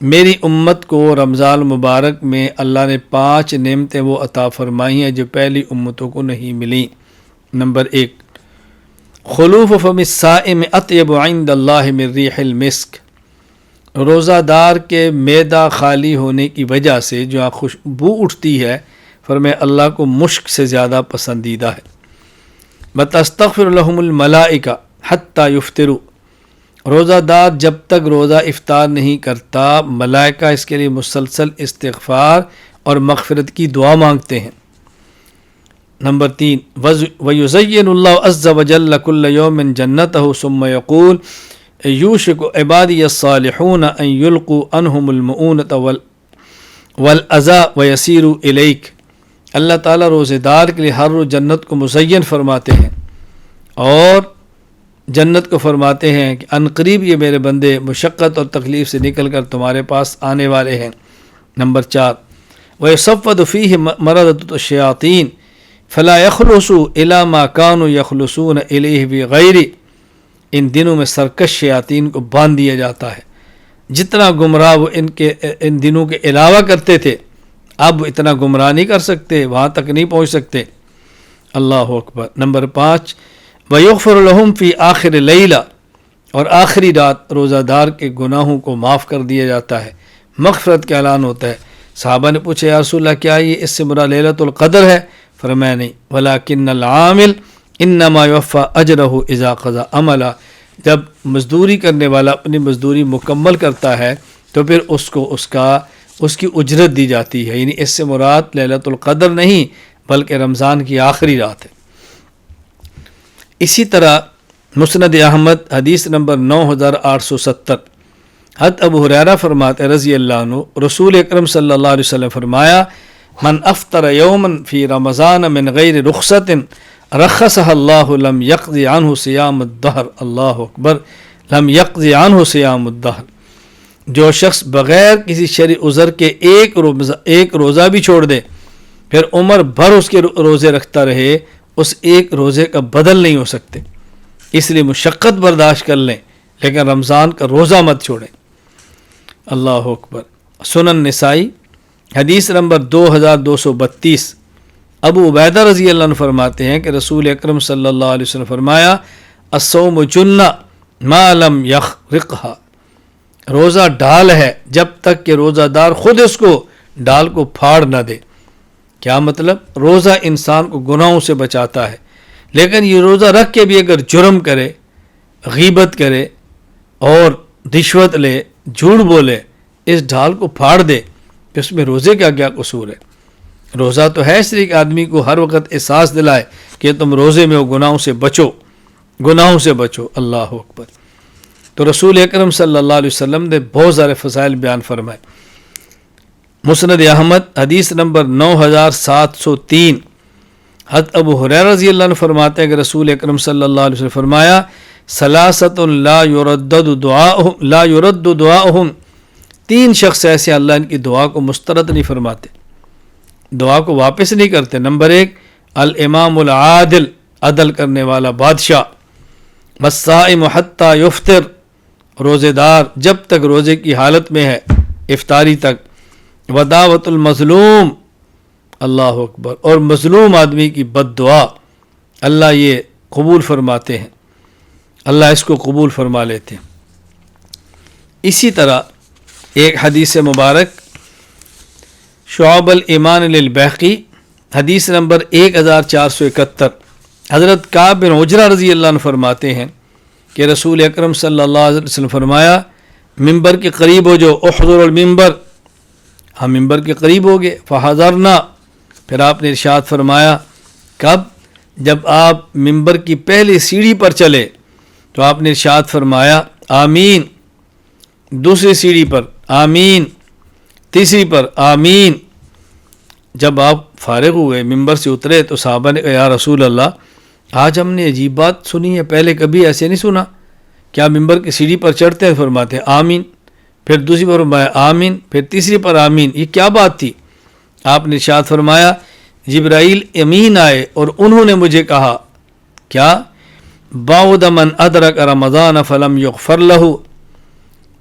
میری امت کو رمضان مبارک میں اللہ نے 5 نعمتیں وہ عطا فرمائی ہیں جو پہلی امتوں کو نہیں ملی۔ نمبر 1، خلوف فم الصائم اطیب عند اللہ من ریح المسک، روزہ دار کے معدہ خالی ہونے کی وجہ سے جو خوشبو اٹھتی ہے فرمایا اللہ کو مشک سے زیادہ پسندیدہ ہے۔ بتستغفر لهم الملائکہ حتی یفطروا، روزہ دار جب تک روزہ افطار نہیں کرتا ملائکہ اس کے لیے مسلسل استغفار اور مغفرت کی دعا مانگتے ہیں۔ نمبر 3، وَيُزَيِّنُ اللَّهُ عَزَّ وَجَلَّ كُلَّ يَوْمٍ جَنَّتَهُ ثُمَّ يَقُولُ يُوشِكُ عِبَادِيَ الصَّالِحُونَ أَن يُلْقُوا عَنْهُمُ الْمُؤُونَةَ وَالْأَذَى وَيَسِيرُوا إِلَيْكَ، اللہ تعالیٰ روزے دار کے لیے ہر روز جنت کو مزین فرماتے ہیں اور جنت کو فرماتے ہیں کہ ان قریب یہ میرے بندے مشقت اور تکلیف سے نکل کر تمہارے پاس آنے والے ہیں۔ نمبر 4، وَيُصَفَّدُ فِيهِ مَرَضَةُ الشَّيَاطِينِ فَلَا يَخْلُصُوا إِلَى مَا كَانُوا يَخْلُصُونَ إِلَيْهِ بِغَيْرِ، ان دنوں میں سرکش شیاطین کو باندھ دیا جاتا ہے، جتنا گمراہ وہ ان دنوں کے علاوہ کرتے تھے اب اتنا گمراہ نہیں کر سکتے، وہاں تک نہیں پہنچ سکتے۔ اللہ اکبر۔ نمبر 5، وَيُغْفَرُ لَهُمْ فِي آخِرِ لَيْلَةٍ، اور آخری رات روزہ دار کے گناہوں کو معاف کر دیا جاتا ہے، مغفرت کا اعلان ہوتا ہے۔ صحابہ نے پوچھا یا رسول اللہ کیا یہ اس سے مراد لیلۃ القدر ہے؟ فرمایا نہیں، وَلَكِنَّ الْعَامِلَ إِنَّمَا يُوَفَّى أَجْرَهُ إِذَا قَضَى عَمَلًا، جب مزدوری کرنے والا اپنی مزدوری مکمل کرتا ہے تو پھر اس کو اس کی اجرت دی جاتی ہے، یعنی اس سے مراد لیلۃ القدر نہیں بلکہ رمضان کی آخری رات ہے۔ اسی طرح مسند احمد حدیث نمبر 9870، حضرت ابو ہریرہ فرماتے رضی اللہ عنہ رسول اکرم صلی اللہ علیہ وسلم فرمایا من افطر یوما فی رمضان من غیر رخصت رخصہ اللہ لم یقضی عنہ صیام الدہر، اللہ اکبر، لم یقضی عنہ صیام الدہر، جو شخص بغیر کسی شرعی عذر کے ایک روزہ بھی چھوڑ دے پھر عمر بھر اس کے روزے رکھتا رہے، اس ایک روزے کا بدل نہیں ہو سکتے، اس لیے مشقت برداشت کر لیں لیکن رمضان کا روزہ مت چھوڑیں۔ اللہ اکبر۔ سنن نسائی حدیث نمبر 2232، ابو عبیدہ رضی اللہ عنہ فرماتے ہیں کہ رسول اکرم صلی اللہ علیہ وسلم فرمایا الصوم جنہ ما لم یخرقھا، روزہ ڈال ہے جب تک کہ روزہ دار خود اس کو ڈال کو پھاڑ نہ دے۔ کیا مطلب؟ روزہ انسان کو گناہوں سے بچاتا ہے، لیکن یہ روزہ رکھ کے بھی اگر جرم کرے، غیبت کرے اور رشوت لے، جھوٹ بولے، اس ڈھال کو پھاڑ دے، اس میں روزے کا کیا قصور ہے؟ روزہ تو ہے اس لیے کہ آدمی کو ہر وقت احساس دلائے کہ تم روزے میں ہو، گناہوں سے بچو، گناہوں سے بچو۔ اللہ اکبر۔ تو رسول اکرم صلی اللہ علیہ وسلم نے بہت سارے فضائل بیان فرمائے۔ مسند احمد حدیث نمبر 9703، حضرت ابو ہریرہ رضی اللہ عنہ فرماتے ہیں کہ رسول اکرم صلی اللہ علیہ وسلم فرمایا ثلاثۃ لا یرد دعاؤہم، 3 شخص ایسے اللہ ان کی دعا کو مسترد نہیں فرماتے، دعا کو واپس نہیں کرتے۔ نمبر 1، الامام العادل، عدل کرنے والا بادشاہ، والصائم حتی یفطر، روزے دار جب تک روزے کی حالت میں ہے افطاری تک، ودعوت المظلوم، اللہ اکبر، اور مظلوم آدمی کی بد دعا اللہ یہ قبول فرماتے ہیں، اللہ اس کو قبول فرما لیتے ہیں۔ اسی طرح ایک حدیث مبارک شعب الایمان للبیہقی حدیث نمبر 1471، حضرت کعب بن عجرہ رضی اللہ عنہ فرماتے ہیں کہ رسول اکرم صلی اللہ علیہ وسلم فرمایا ممبر کے قریب ہو جو احضر الممبر، ہم ممبر کے قریب ہو گئے، فحضرنا، پھر آپ نے ارشاد فرمایا کب؟ جب آپ ممبر کی پہلی سیڑھی پر چلے تو آپ نے ارشاد فرمایا آمین، دوسری سیڑھی پر آمین، تیسری پر آمین۔ جب آپ فارغ ہوئے ممبر سے اترے تو صحابہ نے کہا یا رسول اللہ آج ہم نے عجیب بات سنی ہے، پہلے کبھی ایسے نہیں سنا، کیا ممبر کی سیڑھی پر چڑھتے ہیں فرماتے ہیں آمین، پھر دوسری پر فرمایا آمین، پھر تیسری پر آمین، یہ کیا بات تھی؟ آپ نے ارشاد فرمایا جبرائیل امین آئے اور انہوں نے مجھے کہا کیا؟ بعد من ادرک رمضان فلم یغفر لہ،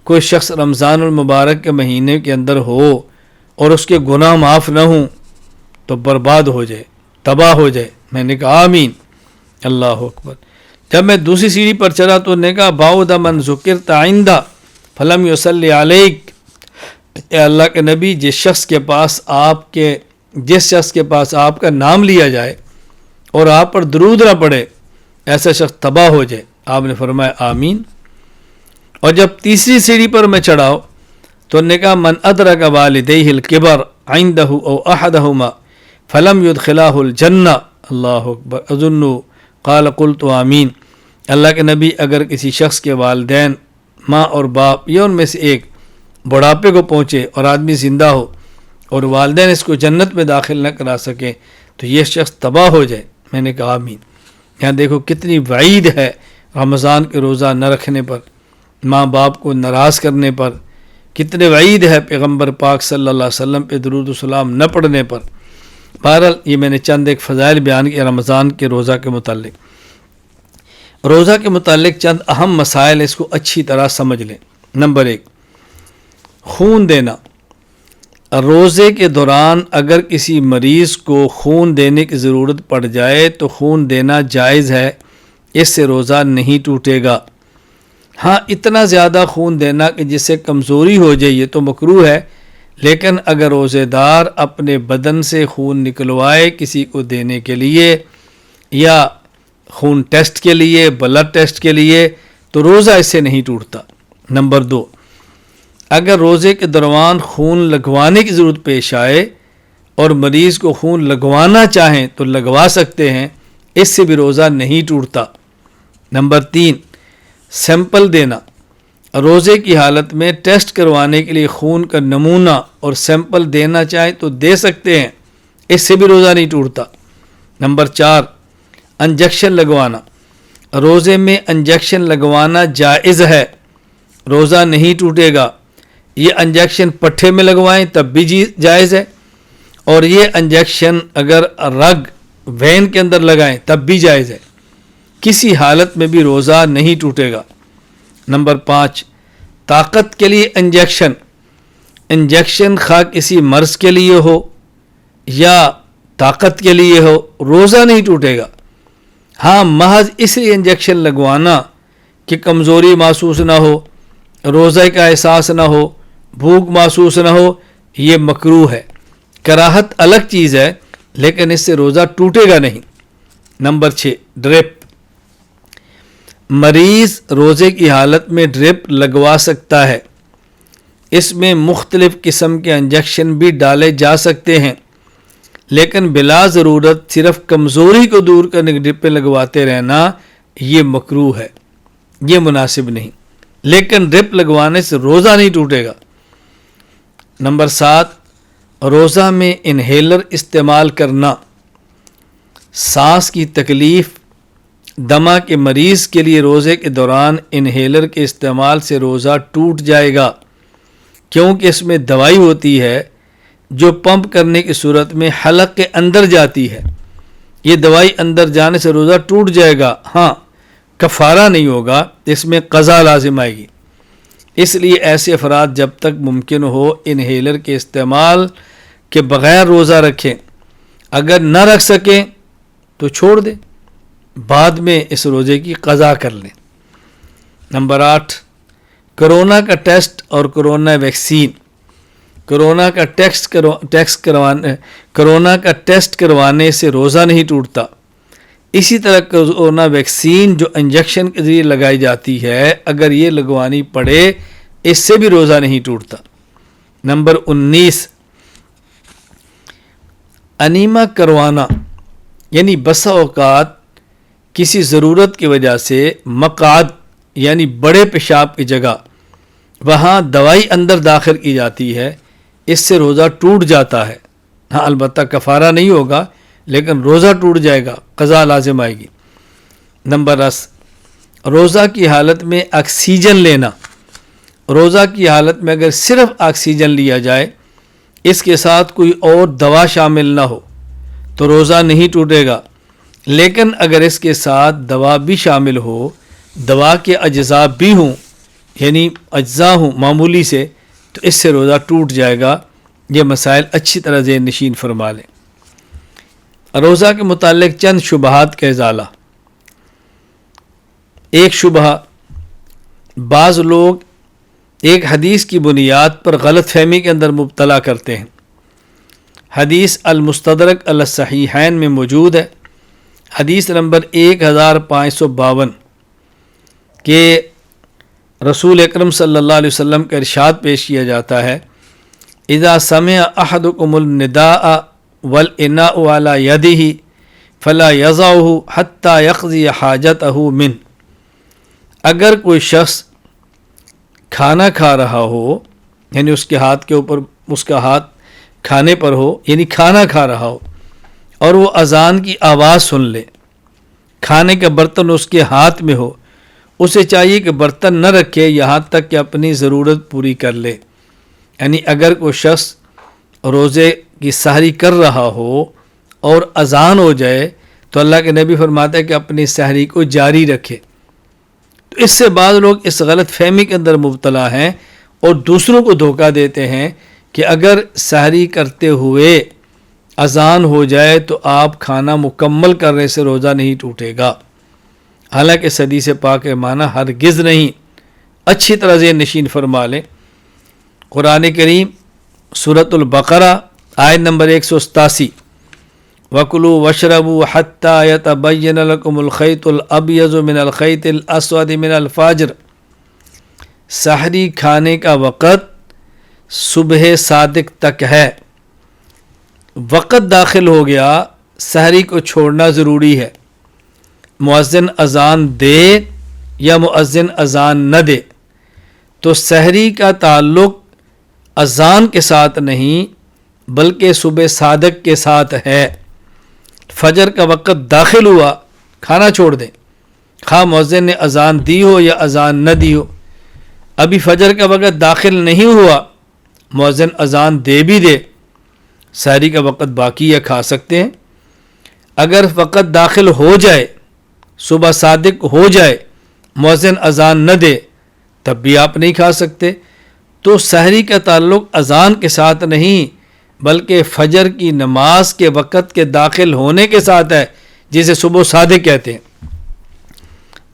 کوئی شخص رمضان المبارک کے مہینے کے اندر ہو اور اس کے گناہ معاف نہ ہوں تو برباد ہو جائے، تباہ ہو جائے۔ میں نے کہا آمین، اللہ اکبر۔ جب میں دوسری سیڑھی پر چڑھا تو نے کہا بعد من ذکرت عندہ فلم یصلی علیک، اے اللہ کے نبی جس شخص کے پاس آپ کا نام لیا جائے اور آپ پر درود نہ پڑے ایسا شخص تباہ ہو جائے۔ آپ نے فرمایا آمین۔ اور جب تیسری سیڑھی پر میں چڑھاؤ تو نے کہا من ادرک والدیہ الکبر عندہ او احدہما فلم یدخلہ الجنہ، اللہ اکبر، اظن قال قلت آمین۔ اللہ کے نبی اگر کسی شخص کے والدین ماں اور باپ یا ان میں سے ایک بڑھاپے کو پہنچے اور آدمی زندہ ہو اور والدین اس کو جنت میں داخل نہ کرا سکیں تو یہ شخص تباہ ہو جائے۔ میں نے کہا آمین۔ یہاں دیکھو کتنی وعید ہے رمضان کے روزہ نہ رکھنے پر، ماں باپ کو ناراض کرنے پر، کتنے وعید ہے پیغمبر پاک صلی اللہ علیہ وسلم پہ درود و سلام نہ پڑھنے پر۔ بہرحال یہ میں نے چند ایک فضائل بیان کیا رمضان کے روزہ کے متعلق۔ روزہ کے متعلق چند اہم مسائل اس کو اچھی طرح سمجھ لیں۔ نمبر 1، خون دینا۔ روزے کے دوران اگر کسی مریض کو خون دینے کی ضرورت پڑ جائے تو خون دینا جائز ہے، اس سے روزہ نہیں ٹوٹے گا۔ ہاں اتنا زیادہ خون دینا کہ جس سے کمزوری ہو جائے یہ تو مکروہ ہے، لیکن اگر روزے دار اپنے بدن سے خون نکلوائے کسی کو دینے کے لیے یا خون ٹیسٹ کے لیے، بلڈ ٹیسٹ کے لیے، تو روزہ اس سے نہیں ٹوٹتا۔ نمبر 2، اگر روزے کے دوران خون لگوانے کی ضرورت پیش آئے اور مریض کو خون لگوانا چاہیں تو لگوا سکتے ہیں، اس سے بھی روزہ نہیں ٹوٹتا۔ نمبر 3، سیمپل دینا۔ روزے کی حالت میں ٹیسٹ کروانے کے لیے خون کا نمونہ اور سیمپل دینا چاہیں تو دے سکتے ہیں، اس سے بھی روزہ نہیں ٹوٹتا۔ نمبر 4، انجیکشن لگوانا۔ روزے میں انجیکشن لگوانا جائز ہے، روزہ نہیں ٹوٹے گا۔ یہ انجیکشن پٹھے میں لگوائیں تب بھی جائز ہے، اور یہ انجیکشن اگر رگ وین کے اندر لگائیں تب بھی جائز ہے، کسی حالت میں بھی روزہ نہیں ٹوٹے گا۔ نمبر 5، طاقت کے لیے انجیکشن۔ انجیکشن خواہ کسی مرض کے لیے ہو یا طاقت کے لیے ہو، روزہ نہیں ٹوٹے گا۔ ہاں محض اس لیے انجیکشن لگوانا کہ کمزوری محسوس نہ ہو، روزہ کا احساس نہ ہو، بھوک محسوس نہ ہو، یہ مکروہ ہے۔ کراہت الگ چیز ہے لیکن اس سے روزہ ٹوٹے گا نہیں۔ Number 6، drip. مریض روزے کی حالت میں ڈرپ لگوا سکتا ہے، اس میں مختلف قسم کے انجیکشن بھی ڈالے جا سکتے ہیں، لیکن بلا ضرورت صرف کمزوری کو دور کرنے کی ڈرپیں لگواتے رہنا یہ مکروہ ہے، یہ مناسب نہیں، لیکن ڈرپ لگوانے سے روزہ نہیں ٹوٹے گا۔ نمبر 7، روزہ میں انہیلر استعمال کرنا۔ سانس کی تکلیف، دمہ کے مریض کے لیے روزے کے دوران انہیلر کے استعمال سے روزہ ٹوٹ جائے گا، کیونکہ اس میں دوائی ہوتی ہے جو پمپ کرنے کی صورت میں حلق کے اندر جاتی ہے، یہ دوائی اندر جانے سے روزہ ٹوٹ جائے گا۔ ہاں کفارہ نہیں ہوگا، اس میں قضا لازم آئے گی۔ اس لیے ایسے افراد جب تک ممکن ہو انہیلر کے استعمال کے بغیر روزہ رکھیں، اگر نہ رکھ سکیں تو چھوڑ دیں، بعد میں اس روزے کی قضا کر لیں۔ نمبر 8، کرونا کا ٹیسٹ اور کرونا ویکسین۔ کرونا کا ٹیسٹ کروانے سے روزہ نہیں ٹوٹتا، اسی طرح کورونا ویکسین جو انجیکشن کے ذریعے لگائی جاتی ہے، اگر یہ لگوانی پڑے اس سے بھی روزہ نہیں ٹوٹتا۔ نمبر 19، انیما کروانا، یعنی بسا اوقات کسی ضرورت کی وجہ سے مقعد یعنی بڑے پیشاب کی جگہ وہاں دوائی اندر داخل کی جاتی ہے، اس سے روزہ ٹوٹ جاتا ہے۔ ہاں البتہ کفارہ نہیں ہوگا لیکن روزہ ٹوٹ جائے گا، قضا لازم آئے گی۔ نمبر 10، روزہ کی حالت میں آکسیجن لینا۔ روزہ کی حالت میں اگر صرف آکسیجن لیا جائے، اس کے ساتھ کوئی اور دوا شامل نہ ہو تو روزہ نہیں ٹوٹے گا، لیکن اگر اس کے ساتھ دوا بھی شامل ہو، دوا کے اجزاء بھی ہوں یعنی اجزاء ہوں معمولی سے، تو اس سے روزہ ٹوٹ جائے گا۔ یہ مسائل اچھی طرح ذہن نشین فرما لیں۔ روزہ کے متعلق چند شبہات کا ازالہ۔ ایک شبہ، بعض لوگ ایک حدیث کی بنیاد پر غلط فہمی کے اندر مبتلا کرتے ہیں۔ حدیث المستدرک علی الصحیحین میں موجود ہے، حدیث نمبر 1552 کہ رسول اکرم صلی اللہ علیہ وسلم کا ارشاد پیش کیا جاتا ہے، اذا سمع احدکم النداء والاناء علی یدہ فلا یضعہ حتی یقضی حاجتہ منہ۔ اگر کوئی شخص کھانا کھا رہا ہو، یعنی اس کے ہاتھ کے اوپر اس کا ہاتھ کھانے پر ہو، یعنی کھانا کھا رہا ہو اور وہ اذان کی آواز سن لے، کھانے کا برتن اس کے ہاتھ میں ہو، اسے چاہیے کہ برتن نہ رکھے یہاں تک کہ اپنی ضرورت پوری کر لے۔ یعنی اگر کوئی شخص روزے کی سحری کر رہا ہو اور اذان ہو جائے تو اللہ کے نبی فرماتے ہیں کہ اپنی سحری کو جاری رکھے۔ تو اس سے بعض لوگ اس غلط فہمی کے اندر مبتلا ہیں اور دوسروں کو دھوکہ دیتے ہیں کہ اگر سحری کرتے ہوئے اذان ہو جائے تو آپ کھانا مکمل کرنے سے روزہ نہیں ٹوٹے گا، حالانکہ اس حدیث پاک کے معنی ہرگز نہیں۔ اچھی طرح ذہن نشین فرما لیں، قرآن کریم سورۃ البقرہ آیت نمبر 187، وَكُلُوا وَاشْرَبُوا حَتَّى يَتَبَيَّنَ لَكُمُ الْخَيْطُ الْأَبْيَضُ مِنَ الْخَيْطِ الْأَسْوَدِ مِنَ الْفَجْرِ۔ سحری کھانے کا وقت صبح صادق تک ہے، وقت داخل ہو گیا، سحری کو چھوڑنا ضروری ہے۔ مؤذن اذان دے یا مؤذن اذان نہ دے، تو سحری کا تعلق اذان کے ساتھ نہیں بلکہ صبح صادق کے ساتھ ہے۔ فجر کا وقت داخل ہوا، کھانا چھوڑ دیں، خواہ مؤذن نے اذان دی ہو یا اذان نہ دی ہو۔ ابھی فجر کا وقت داخل نہیں ہوا، مؤذن اذان دے بھی دے، سحری کا وقت باقی ہے، کھا سکتے ہیں۔ اگر وقت داخل ہو جائے، صبح صادق ہو جائے، مؤذن اذان نہ دے، تب بھی آپ نہیں کھا سکتے۔ تو سحری کا تعلق اذان کے ساتھ نہیں بلکہ فجر کی نماز کے وقت کے داخل ہونے کے ساتھ ہے، جسے صبح صادق کہتے ہیں۔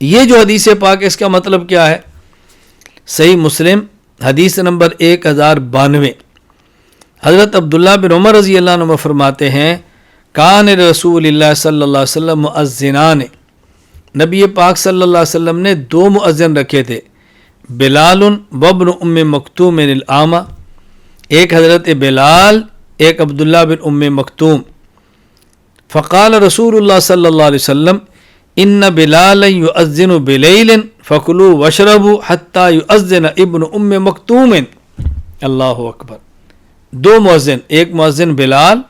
یہ جو حدیث پاک ہے اس کا مطلب کیا ہے؟ صحیح مسلم حدیث نمبر 1092، حضرت عبداللہ بن عمر رضی اللہ عنہ فرماتے ہیں، کان رسول اللہ صلی اللہ علیہ وسلم مؤذنان، نبی پاک صلی اللہ علیہ وسلم نے 2 مؤذن رکھے تھے، بلال وابن ام مکتوم العامہ، ایک حضرت بلال، ایک عبداللہ بن ام مکتوم۔ فقال رسول اللہ صلی اللہ علیہ وسلم، ان بلالا یؤذن بلیل فکلوا واشربوا حتی یؤذن ابن ام مکتوم۔ اللہ اکبر، 2 مؤذن، ایک مؤذن بلال،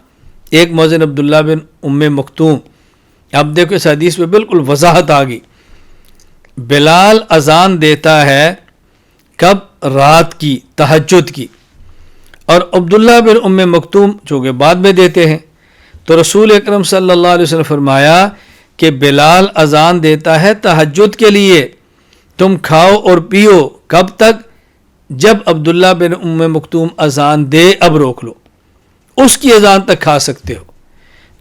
ایک مؤذن عبداللہ بن ام مکتوم۔ اب دیکھو اس حدیث میں بالکل وضاحت آ گئی۔ بلال اذان دیتا ہے کب؟ رات کی، تہجد کی، اور عبداللہ بن ام مکتوم چونکہ بعد میں دیتے ہیں۔ تو رسول اکرم صلی اللہ علیہ وسلم فرمایا کہ بلال اذان دیتا ہے تہجد کے لیے، تم کھاؤ اور پیو، کب تک؟ جب عبداللہ بن ام مکتوم اذان دے، اب روک لو، اس کی اذان تک کھا سکتے ہو۔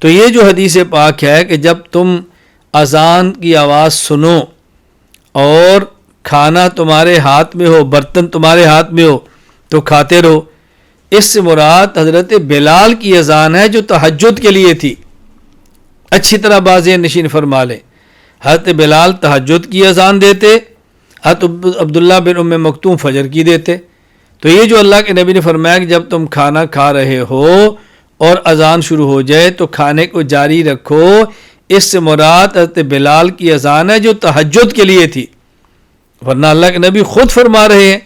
تو یہ جو حدیث پاک ہے کہ جب تم اذان کی آواز سنو اور کھانا تمہارے ہاتھ میں ہو، برتن تمہارے ہاتھ میں ہو، تو کھاتے رہو، اس سے مراد حضرت بلال کی اذان ہے جو تہجد کے لیے تھی۔ اچھی طرح بازیں نشین فرما لیں۔ حضرت بلال تہجد کی اذان دیتے، حضرت عبداللہ بن ام مکتوم فجر کی دیتے۔ تو یہ جو اللہ کے نبی نے فرمایا کہ جب تم کھانا کھا رہے ہو اور اذان شروع ہو جائے تو کھانے کو جاری رکھو، اس سے مراد حضرت بلال کی اذان ہے جو تہجد کے لیے تھی، ورنہ اللہ کے نبی خود فرما رہے ہیں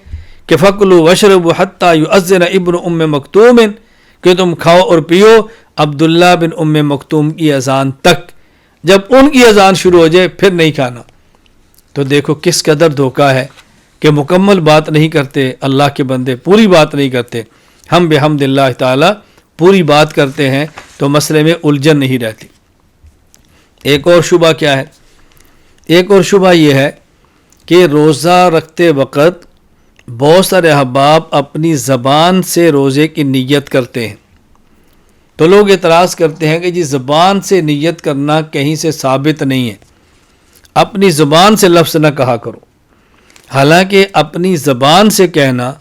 کہ فَكُلُوا وَاشْرَبُوا حَتَّى يُؤَذِّنَ ابن ام مکتوم، کہ تم کھاؤ اور پیو عبداللہ بن ام مکتوم کی اذان تک، جب ان کی اذان شروع ہو جائے پھر نہیں کھانا۔ تو دیکھو کس قدر دھوکہ ہے کہ مکمل بات نہیں کرتے اللہ کے بندے، پوری بات نہیں کرتے۔ ہم بحمد اللہ تعالی پوری بات کرتے ہیں تو مسئلے میں الجھن نہیں رہتی۔ ایک اور شبہ کیا ہے؟ ایک اور شبہ یہ ہے کہ روزہ رکھتے وقت بہت سارے احباب اپنی زبان سے روزے کی نیت کرتے ہیں، تو لوگ اعتراض کرتے ہیں کہ جی زبان سے نیت کرنا کہیں سے ثابت نہیں ہے، اپنی زبان سے لفظ نہ کہا کرو۔ حالانکہ اپنی زبان سے کہنا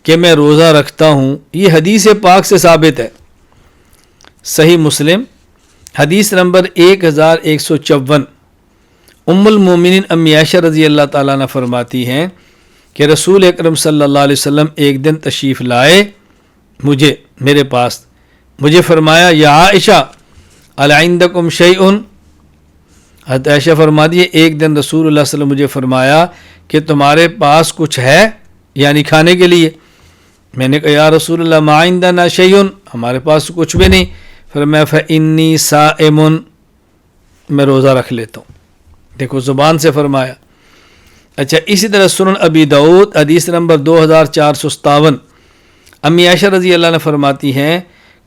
کہ میں روزہ رکھتا ہوں یہ حدیث پاک سے ثابت ہے۔ صحیح مسلم حدیث نمبر 1154، ام المومنین امی عائشہ رضی اللہ تعالیٰ عنہ فرماتی ہیں کہ رسول اکرم صلی اللہ علیہ وسلم ایک دن تشریف لائے میرے پاس، مجھے فرمایا یا عائشہ الی عندکم شیء، حضرت عائشہ فرماتی ہے ایک دن رسول اللہ صلی اللہ علیہ وسلم مجھے فرمایا کہ تمہارے پاس کچھ ہے یعنی کھانے کے لیے؟ میں نے کہا یا رسول اللہ ما عندنا شیء، ہمارے پاس کچھ بھی نہیں۔ فرمایا فإنی صائم، میں روزہ رکھ لیتا ہوں۔ دیکھو زبان سے فرمایا۔ اچھا اسی طرح سنن ابی داؤد حدیث نمبر 2457، امی عائشہ رضی اللہ عنہ فرماتی ہیں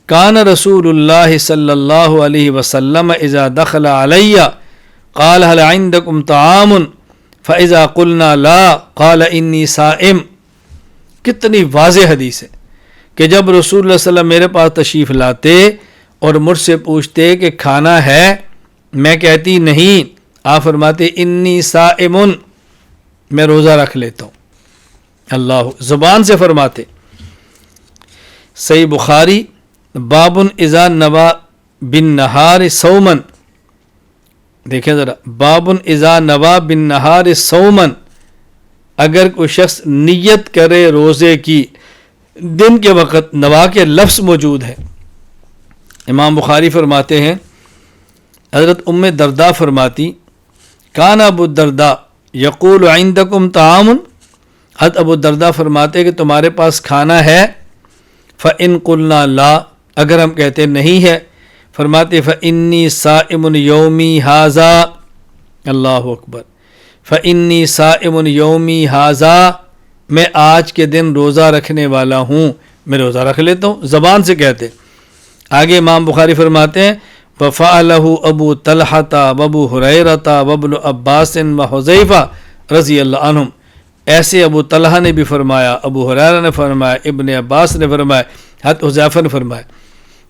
کان رسول اللہ صلی اللہ علیہ وسلم اذا دخل علی قال هل عندكم طعام فاذا قلنا لا قال انی صائم۔ کتنی واضح حدیث ہے کہ جب رسول اللہ صلی اللہ علیہ وسلم میرے پاس تشریف لاتے اور مجھ سے پوچھتے کہ کھانا ہے، میں کہتی نہیں، آپ فرماتے انی صائم، میں روزہ رکھ لیتا ہوں۔ اللہ زبان سے فرماتے۔ صحیح بخاری باب اذا نوى بالنہار صوما، دیکھیں ذرا، باب اذا نوى بالنہار صوما، اگر کوئی شخص نیت کرے روزے کی دن کے وقت، نوا کے لفظ موجود ہے۔ امام بخاری فرماتے ہیں حضرت ام درداء فرماتی کان ابو الدرداء یقول عندکم طعام، حضرت ابو الدرداء فرماتے کہ تمہارے پاس کھانا ہے؟ فإن قلنا لا، اگر ہم کہتے نہیں ہے، فرماتے فإنی صائم یومی ھذا، اللہ اکبر، فإنی صائم یومی ھذا، میں آج کے دن روزہ رکھنے والا ہوں، میں روزہ رکھ لیتا ہوں، زبان سے کہتے۔ آگے امام بخاری فرماتے ہیں وَفَعَلَهُ ابو طلحہ وابو ہریرہ وابن عباس وحذیفہ رضی اللہ عنہم، ایسے ابو طلحہ نے بھی فرمایا، ابو ہریرہ نے فرمایا، ابن عباس نے فرمایا، حضرت حذیفہ نے فرمایا۔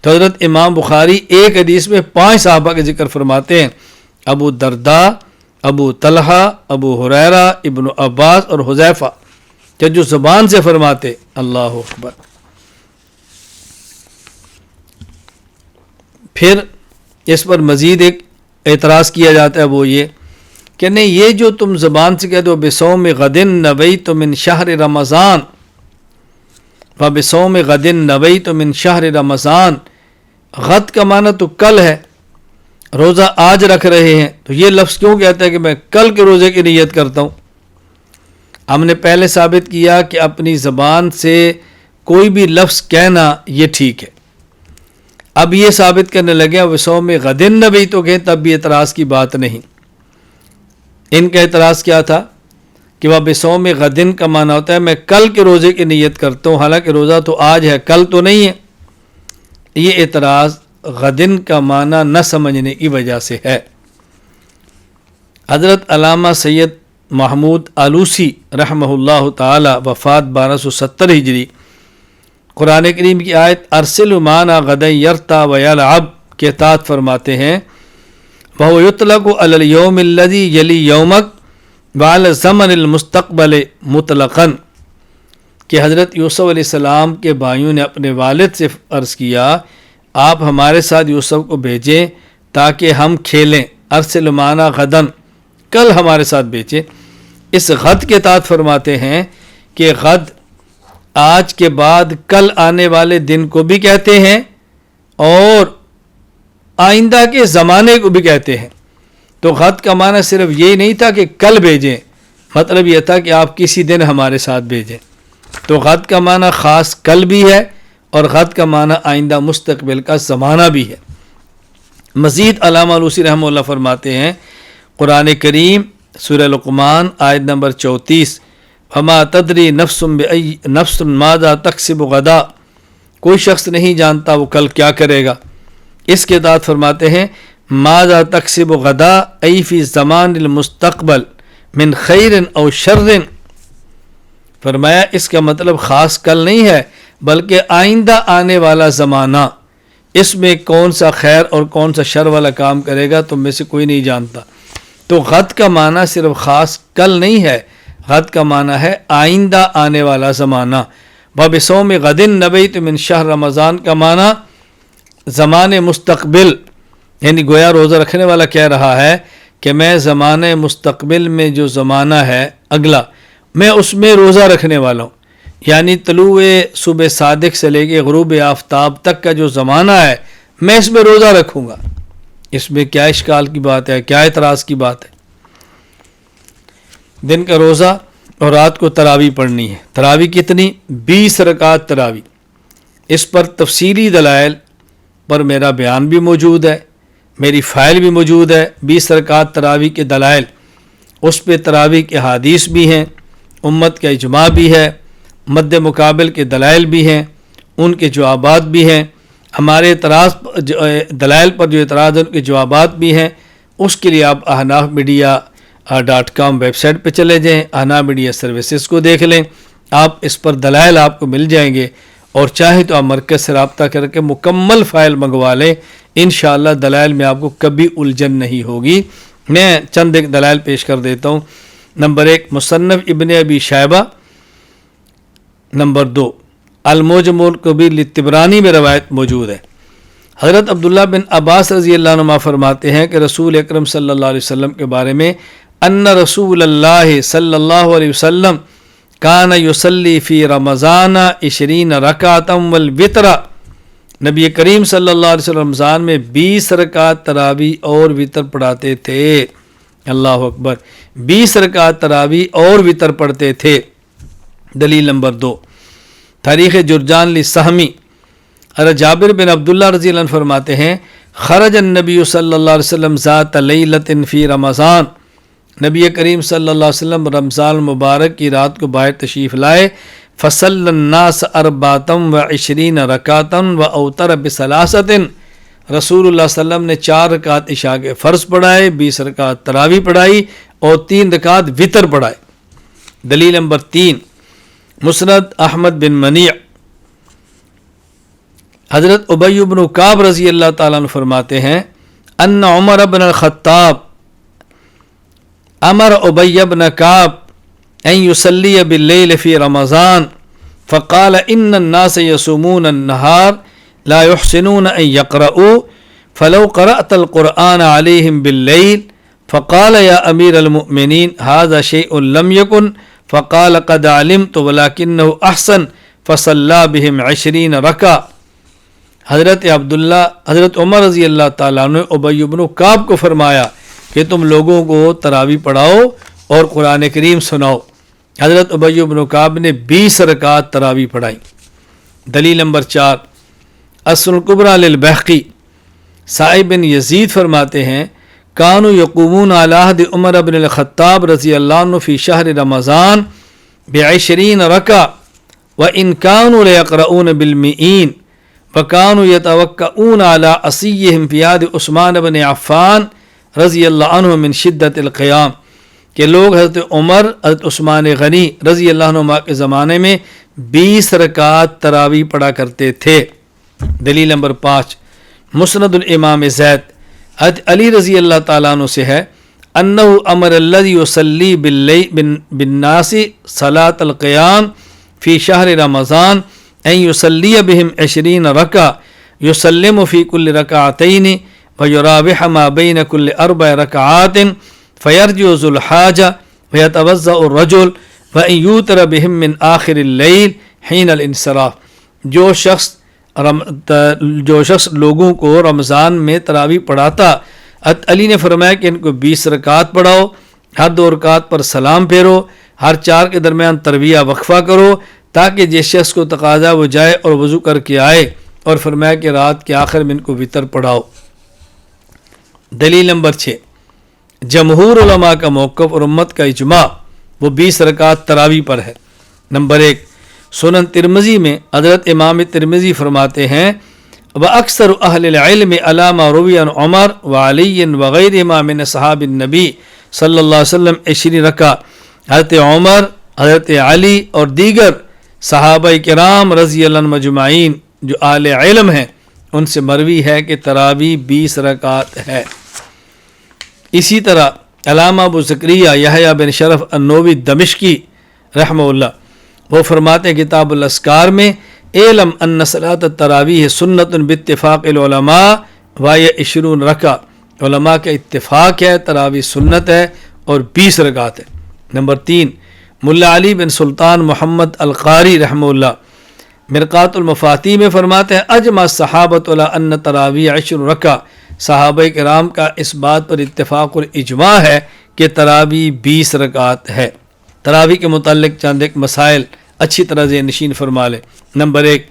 تو حضرت امام بخاری ایک حدیث میں 5 صحابہ کے ذکر فرماتے ہیں، ابو درداء، ابو طلحہ، ابو ہریرہ، ابن عباس اور حذیفہ، کہ جو زبان سے فرماتے۔ اللہ اکبر۔ پھر اس پر مزید ایک اعتراض کیا جاتا ہے، وہ یہ کہ نہیں، یہ جو تم زبان سے کہتے ہو بصوم غد نویت من شہر رمضان، وبصوم غد نویت من شہر رمضان، غد کا معنی تو کل ہے، روزہ آج رکھ رہے ہیں، تو یہ لفظ کیوں کہتا ہے کہ میں کل کے روزے کی نیت کرتا ہوں؟ ہم نے پہلے ثابت کیا کہ اپنی زبان سے کوئی بھی لفظ کہنا یہ ٹھیک ہے۔ اب یہ ثابت کرنے لگے وصوم غد نبی تو کہیں تب بھی اعتراض کی بات نہیں۔ ان کا اعتراض کیا تھا کہ وہ بصوم غدن کا معنی ہوتا ہے میں کل کے روزے کی نیت کرتا ہوں، حالانکہ روزہ تو آج ہے، کل تو نہیں ہے۔ یہ اعتراض غدن کا معنی نہ سمجھنے کی وجہ سے ہے۔ حضرت علامہ سید محمود آلوسی رحمہ اللہ تعالی وفات 1270 ہجری، قرآن کریم کی آیت ارسل معنا غدا یرتا ویلعب کے تحت فرماتے ہیں وَهُوَ يُطْلَقُ عَلَى الْيَوْمِ الَّذِي يَلِي يَوْمَكَ وَعَلَى الزَّمَنِ الْمُسْتَقْبَلِ مُطْلَقًا، کہ حضرت یوسف علیہ السلام کے بھائیوں نے اپنے والد سے عرض کیا آپ ہمارے ساتھ یوسف کو بھیجیں تاکہ ہم کھیلیں، ارسل معنا غدن، کل ہمارے ساتھ بھیجے۔ اس غد کے تحت فرماتے ہیں کہ غد آج کے بعد کل آنے والے دن کو بھی کہتے ہیں اور آئندہ کے زمانے کو بھی کہتے ہیں۔ تو غد کا معنی صرف یہی نہیں تھا کہ کل بھیجیں، مطلب یہ تھا کہ آپ کسی دن ہمارے ساتھ بھیجیں۔ تو غد کا معنی خاص کل بھی ہے اور غد کا معنی آئندہ مستقبل کا زمانہ بھی ہے۔ مزید علامہ علوسی رحمہ اللہ فرماتے ہیں قرآن کریم سورہ لقمان آیت نمبر 34، وما تدری نفس ماذا تکسب غدا، کوئی شخص نہیں جانتا وہ کل کیا کرے گا۔ اس کے بعد فرماتے ہیں ماذا تکسب غدا ای فی زمان المستقبل من خیر او شر، فرمایا اس کا مطلب خاص کل نہیں ہے بلکہ آئندہ آنے والا زمانہ، اس میں کون سا خیر اور کون سا شر والا کام کرے گا تم میں سے کوئی نہیں جانتا۔ تو غد کا معنی صرف خاص کل نہیں ہے، غد کا معنی ہے آئندہ آنے والا زمانہ۔ بصوم غد نبیت من شہر رمضان کا معنی زمان مستقبل، یعنی گویا روزہ رکھنے والا کہہ رہا ہے کہ میں زمانے مستقبل میں جو زمانہ ہے اگلا، میں اس میں روزہ رکھنے والا ہوں، یعنی طلوع صبح صادق سے لے کے غروب آفتاب تک کا جو زمانہ ہے میں اس میں روزہ رکھوں گا۔ اس میں کیا اشکال کی بات ہے، کیا اعتراض کی بات ہے؟ دن کا روزہ اور رات کو تراویح پڑھنی ہے۔ تراویح کتنی؟ 20 رکعت تراویح۔ اس پر تفصیلی دلائل پر میرا بیان بھی موجود ہے، میری فائل بھی موجود ہے، 20 رکعت تراویح کے دلائل۔ اس پہ تراویح کے حدیث بھی ہیں، امت کا اجماع بھی ہے، مد مقابل کے دلائل بھی ہیں، ان کے جوابات بھی ہیں، ہمارے دلائل پر جو اعتراض ہیں ان کے جوابات بھی ہیں۔ اس کے لیے آپ ahnafmedia.com ویب سائٹ پہ چلے جائیں، احناف میڈیا سروسز کو دیکھ لیں، آپ اس پر دلائل آپ کو مل جائیں گے، اور چاہے تو آپ مرکز سے رابطہ کر کے مکمل فائل منگوا لیں، انشاءاللہ دلائل میں آپ کو کبھی الجھن نہیں ہوگی۔ میں چند ایک دلائل پیش کر دیتا ہوں۔ نمبر 1 مصنف ابن ابی شیبہ، نمبر 2 المعجم الکبیر للطبرانی میں روایت موجود ہے۔ حضرت عبداللہ بن عباس رضی اللہ عنہ فرماتے ہیں کہ رسول اکرم صلی اللہ علیہ وسلم کے بارے میں ان رسول اللہ صلی اللہ علیہ وسلم کان یصلی فی رمضان 20 رکعۃ والوتر، نبی کریم صلی اللہ علیہ وسلم رمضان میں 20 رکعت تراویح اور وتر پڑھاتے تھے۔ اللہ اکبر، 20 رکعت تراویح اور وتر پڑھتے تھے۔ دلیل نمبر 2 تاریخ جرجان لسہمی، حضرت جابر بن عبداللہ رضی اللہ عنہ فرماتے ہیں خرج النبی صلی اللہ علیہ وسلم ذات لیلۃ فی رمضان، نبی کریم صلی اللہ علیہ وسلم رمضان مبارک کی رات کو باہر تشریف لائے، فصلی الناس 24 رکعۃ واوتر بثلاثۃ، رسول اللہ صلی اللہ علیہ وسلم نے 4 رکعت عشاء کے فرض پڑھائے، 20 رکعت تراویح پڑھائی اور 3 رکعت وتر پڑھائے۔ دلیل نمبر 3 مسند احمد بن منیع، حضرت ابی بن کعب رضی اللہ تعالیٰ عنہ فرماتے ہیں ان عمر بن الخطاب امر ابی بن کعب ان یصلی باللیل فی رمضان فقال ان الناس یصومون النہار لا يحسنون ان یقرؤوا فلو قرأت القرآن علیہم باللیل فقال یا امیر المؤمنین هذا شیء لم یکن فقال قد علمت ولکنہ احسن فصلی بہم 20 رکعہ۔ حضرت عمر رضی اللہ تعالیٰ عنہ ابی بن کعب کو فرمایا کہ تم لوگوں کو تراویح پڑھاؤ اور قرآن کریم سناؤ۔ حضرت ابی بن کعب نے 20 رکعت تراویح پڑھائی۔ دلیل نمبر 4 السنن الکبریٰ للبیہقی، سائب بن یزید فرماتے ہیں کانوا یقومون علی عہد عمر بن الخطاب رضی اللہ عنہ فی شہر رمضان ب20 رکعہ وان کانوا لیقرؤون بالمئین وکانوا یتوکؤون علی عصیہم فی عہد عثمان بن عفان رضی اللہ عنہ من شدت القیام، کہ لوگ حضرت عمر، حضرت عثمان غنی رضی اللہ عنہ کے زمانے میں 20 رکعت تراویح پڑھا کرتے تھے۔ دلیل نمبر 5 مسند الامام زید، حضرت علی رضی اللہ تعالیٰ عنہ سے ہے انہ امر الذی یصلی بالناس صلاۃ القیام فی شہر رمضان ان یصلی بہم 20 رکعہ یسلم فی کل رکعتین وَيُرَاوِحَ مَا بَيْنَ كُلِّ 4 رَكَعَاتٍ فَيَرْجِعُ ذُو الْحَاجَةِ وَيَتَوَضَّأُ الرَّجُلُ وَإِنْ يُوتِرَ بِهِمْ مِنْ آخِرِ اللَّيْلِ حِينَ الْانْصِرَافِ۔ جو شخص لوگوں کو رمضان میں تراویح پڑھاتا، علی نے فرمایا کہ ان کو 20 رکعت پڑھاؤ، ہر 2 رکعت پر سلام پھیرو، ہر 4 کے درمیان ترویہ وقفہ کرو، تاکہ جس شخص کو تقاضا وہ جائے اور وضو کر کے آئے، اور فرمایا کہ رات کے آخر میں ان کو وتر پڑھاؤ۔ دلیل نمبر 6، جمہور علماء کا موقف اور امت کا اجماع وہ 20 رکعت تراویح پر ہے۔ نمبر 1، سنن ترمذی میں حضرت امام ترمذی فرماتے ہیں وَأَكْثَرُ أَهْلِ الْعِلْمِ عَلَى مَا رُوِيَ عَنْ عُمَرَ وَعَلِيٍّ وَغَيْرِهِمَا مِنْ أَصْحَابِ النَّبِي صلی اللہ علیہ وسلم 20 رکعت۔ حضرت عمر، حضرت علی اور دیگر صحابہ کرام رضی اللہ عنہم مجمعین جو اہل علم ہیں ان سے مروی ہے کہ تراویح 20 رکعت ہے۔ اسی طرح علامہ ابو زکریا یحییٰ بن شرف النووی دمشقی رحمہ اللہ وہ فرماتے ہیں کتاب الاذکار میں اعلم ان صلاۃ التراویح سنت باتفاق العلماء وهي 20 رکعہ، علماء کا اتفاق ہے تراویح سنت ہے اور 20 رکعت ہے۔ نمبر 3، ملا علی بن سلطان محمد القاری رحمہ اللہ مرقات المفاتیح میں فرماتے ہیں اجمع الصحابۃ علی ان تراویح 20 رکعہ، صحابہ کرام کا اس بات پر اتفاق اور اجماع ہے کہ تراویح 20 رکعت ہے۔ تراویح کے متعلق چند ایک مسائل اچھی طرح ذہن نشین فرما لیں۔ نمبر 1،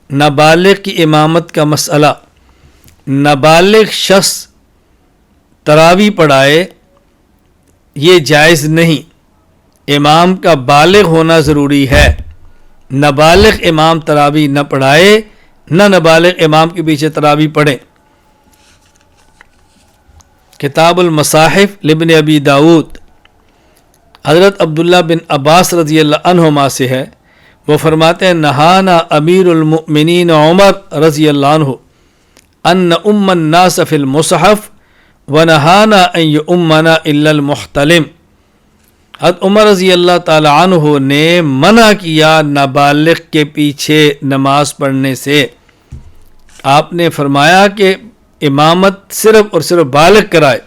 نابالغ کی امامت کا مسئلہ۔ نابالغ شخص تراویح پڑھائے یہ جائز نہیں، امام کا بالغ ہونا ضروری ہے۔ نابالغ امام تراویح نہ پڑھائے، نہ نابالغ امام کے پیچھے تراویح پڑھیں۔ کتاب المصاحف لابن ابی داود حضرت عبداللہ بن عباس رضی اللہ عنہما سے ہے، وہ فرماتے ہیں نہانا امیر المؤمنین عمر رضی اللہ عنہ ان ام الناس فی المصحف ونہانا ان یؤمنا الا المحتلم۔ حضرت عمر رضی اللہ تعالی عنہ نے منع کیا نابالغ کے پیچھے نماز پڑھنے سے۔ آپ نے فرمایا کہ امامت صرف اور صرف بالغ کرائے۔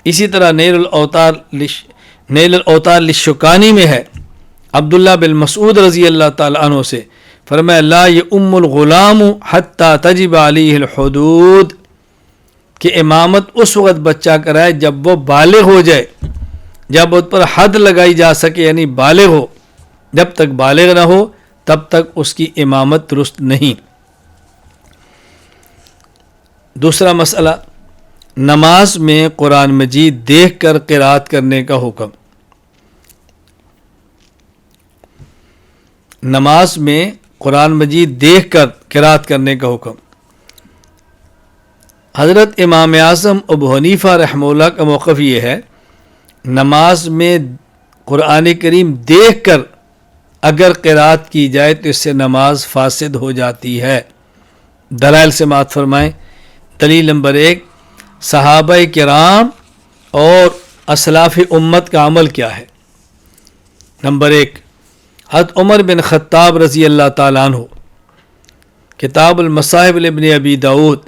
اسی طرح نیل الاوتار للشکانی میں ہے عبداللہ بن مسعود رضی اللہ تعالی عنہ سے، فرمایا لا یؤم الغلام حتی تجب علیہ الحدود، کہ امامت اس وقت بچہ کرائے جب وہ بالغ ہو جائے، جب اس پر حد لگائی جا سکے، یعنی بالغ ہو۔ جب تک بالغ نہ ہو تب تک اس کی امامت درست نہیں۔ دوسرا مسئلہ، نماز میں قرآن مجید دیکھ کر قرات کرنے کا حکم۔ نماز میں قرآن مجید دیکھ کر قرات کرنے کا حکم۔ حضرت امام اعظم ابو حنیفہ رحمہ اللہ کا موقف یہ ہے نماز میں قرآن کریم دیکھ کر اگر قرات کی جائے تو اس سے نماز فاسد ہو جاتی ہے۔ دلائل سے مات فرمائیں۔ دلیل نمبر 1، صحابہ کرام اور اسلاف امت کا عمل کیا ہے۔ نمبر 1، حضرت عمر بن خطاب رضی اللہ تعالیٰ عنہ، کتاب المصاحف لابن ابی داود،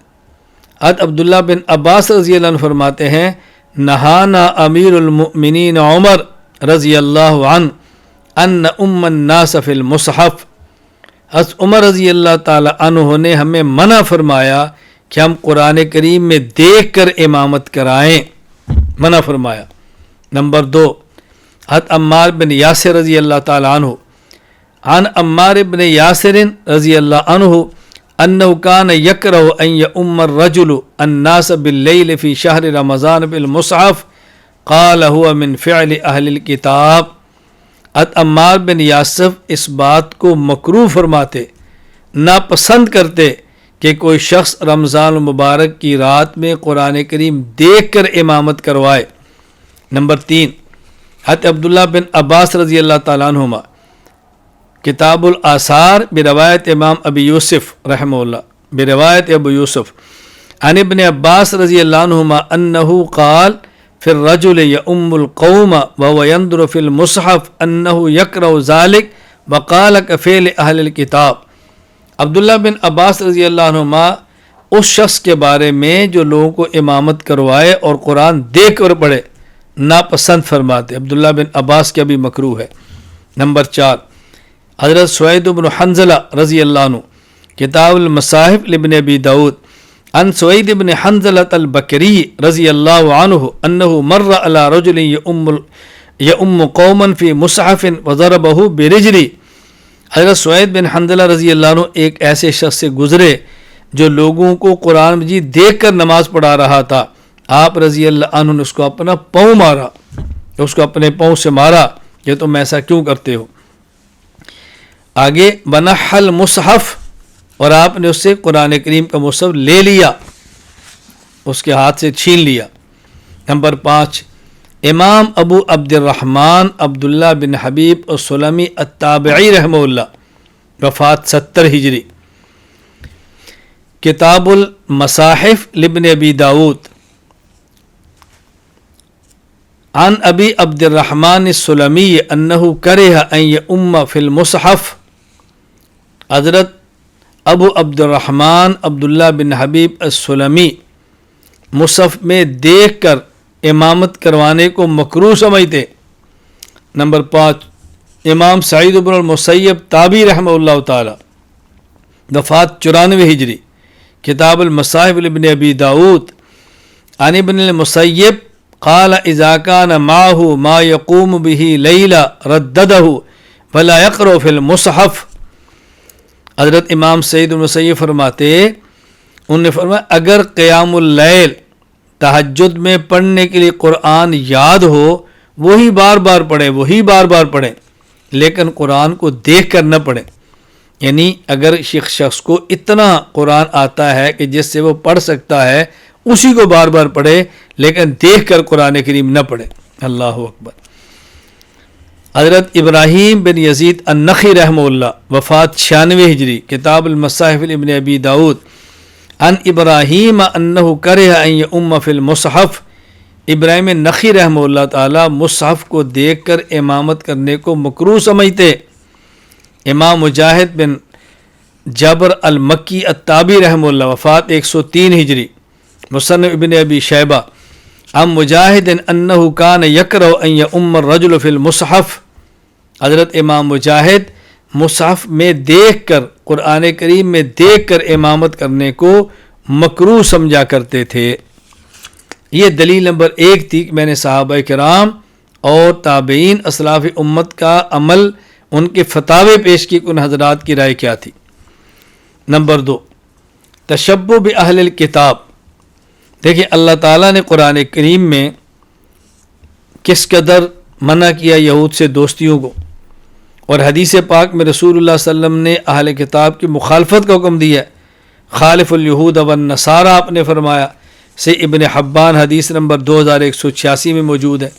حضرت عبداللہ بن عباس رضی اللہ عنہ فرماتے ہیں نہانا امیر المؤمنین عمر رضی اللہ عنہ ان ام الناس فی المصحف۔ حضرت عمر رضی اللہ تعالیٰ عنہ نے ہمیں منع فرمایا کہ ہم قرآن کریم میں دیکھ کر امامت کرائیں، منع فرمایا۔ نمبر 2، حضرت عمار بن یاسر رضی اللہ تعالیٰ عنہ عن عمار بن یاسر رضی اللہ عنہ انہ کان یکرہ ان یؤم الرجل الناس باللیل فی شہر رمضان بالمصحف قال هو من فعل اہل الکتاب۔ حضرت عمار بن یاسر اس بات کو مکروہ فرماتے، ناپسند کرتے کہ کوئی شخص رمضان المبارک کی رات میں قرآن کریم دیکھ کر امامت کروائے۔ نمبر 3، حضرت عبداللہ بن عباس رضی اللہ تعالیٰ عنہما، کتاب الآثار بروایت امام ابی یوسف رحمہ اللہ، بروایت ابو یوسف عن ابن عباس رضی اللہ عنہما انہ قال فی الرجل یؤم القوم وهو ينظر فی المصحف انہ یکرہ ذلک وقال کفعل اہل الکتاب۔ عبداللہ بن عباس رضی اللہ عنہما اس شخص کے بارے میں جو لوگوں کو امامت کروائے اور قرآن دیکھ کر پڑھے ناپسند فرماتے. عبداللہ بن عباس کا بھی مکروہ ہے. نمبر 4 حضرت سوید بن حنظلہ رضی اللہ عنہ کتاب المصاحف لابن ابی داود عن سوید بن حنظلہ البکری رضی اللہ عنہ انہ مر علی رجل یؤم قوما فی مصحف وضربہ برجلی. حضرت سوید بن حنظلہ رضی اللہ عنہ ایک ایسے شخص سے گزرے جو لوگوں کو قرآن مجید دیکھ کر نماز پڑھا رہا تھا. آپ رضی اللہ عنہ نے اس کو اپنا پاؤں مارا، اس کو اپنے پاؤں سے مارا کہ تم ایسا کیوں کرتے ہو. آگے بنح المصحف، اور آپ نے اس سے قرآن کریم کا مصحف لے لیا، اس کے ہاتھ سے چھین لیا. نمبر 5 امام ابو عبد الرحمن عبداللہ بن حبیب السلمی التابعی رحمہ اللہ، وفات 70 ہجری. کتاب المصاحف لابن ابی داود عن ابی عبد الرحمن السلمی انہ کرہ ان یؤم فی المصحف. حضرت ابو عبد الرحمن عبداللہ بن حبیب السلمی مصحف میں دیکھ کر امامت کروانے کو مکروہ سمجھتے. نمبر 5 امام سعید بن المسیب تابعی رحمہ اللہ تعالی، وفات 94 ہجری. کتاب المصاحف لابن ابی داود عن ابن المسیب قال اذا كان معه ما يقوم به ليلا ردده ولا يقرأ في المصحف. حضرت امام سعید المسیب فرماتے، انہوں نے فرمایا اگر قیام اللیل تہجد میں پڑھنے کے لیے قرآن یاد ہو وہی بار بار پڑھیں لیکن قرآن کو دیکھ کر نہ پڑھیں. یعنی اگر شخص کو اتنا قرآن آتا ہے کہ جس سے وہ پڑھ سکتا ہے اسی کو بار بار پڑھے لیکن دیکھ کر قرآن کریم نہ پڑھے. اللہ اکبر. حضرت ابراہیم بن یزید النخعی رحمہ اللہ، وفات 96 ہجری. کتاب المصاحف ابن ابی داود عن ابراہیم انہ کرہ ان یؤم فی المصحف. ابراہیم نخعی رحمہ اللہ تعالی مصحف کو دیکھ کر امامت کرنے کو مکروہ سمجھتے. امام مجاہد بن جابر المکی التابعی رحمہ اللہ، وفات 103 ہجری. مصنف ابن ابی شیبہ عن مجاہد انہ کان یکرہ ان یؤم الرجل فی المصحف. حضرت امام مجاہد مصحف میں دیکھ کر قرآن کریم میں دیکھ کر امامت کرنے کو مکروہ سمجھا کرتے تھے. یہ دلیل نمبر 1 تھی کہ میں نے صحابہ کرام اور تابعین اسلاف امت کا عمل، ان کے فتاوے پیش کی، ان حضرات کی رائے کیا تھی. نمبر 2 تشبہ باہل الکتاب. دیکھیں اللہ تعالیٰ نے قرآن کریم میں کس قدر منع کیا یہود سے دوستیوں کو، اور حدیث پاک میں رسول اللہ صلی اللہ علیہ وسلم نے اہل کتاب کی مخالفت کا حکم دیا ہے. خالف الیہود والنصارى آپ نے فرمایا، سے ابن حبان حدیث نمبر 2186 میں موجود ہے.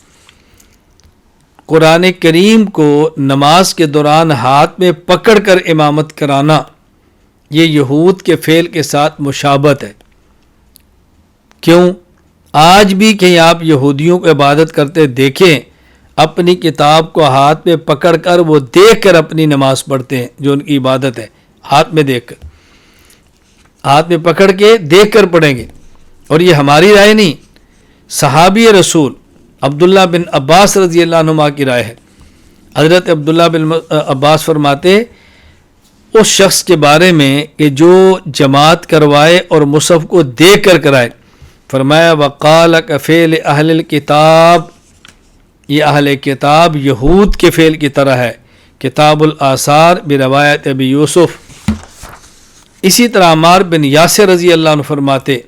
قرآن کریم کو نماز کے دوران ہاتھ میں پکڑ کر امامت کرانا یہ یہود کے فعل کے ساتھ مشابہت ہے. کیوں؟ آج بھی کہیں آپ یہودیوں کو عبادت کرتے دیکھیں، اپنی کتاب کو ہاتھ میں پکڑ کر وہ دیکھ کر اپنی نماز پڑھتے ہیں، جو ان کی عبادت ہے ہاتھ میں دیکھ کر، ہاتھ میں پکڑ کے دیکھ کر پڑھیں گے. اور یہ ہماری رائے نہیں، صحابی رسول عبداللہ بن عباس رضی اللہ عنہما کی رائے ہے. حضرت عبداللہ بن عباس فرماتے اس شخص کے بارے میں کہ جو جماعت کروائے اور مصحف کو دیکھ کر کرائے، فرمایا وقال کفعل اہل الکتاب، یہ اہل کتاب یہود کے فعل کی طرح ہے. کتاب الآثار بروایت ابی یوسف. اسی طرح عمار بن یاسر رضی اللہ عنہ فرماتے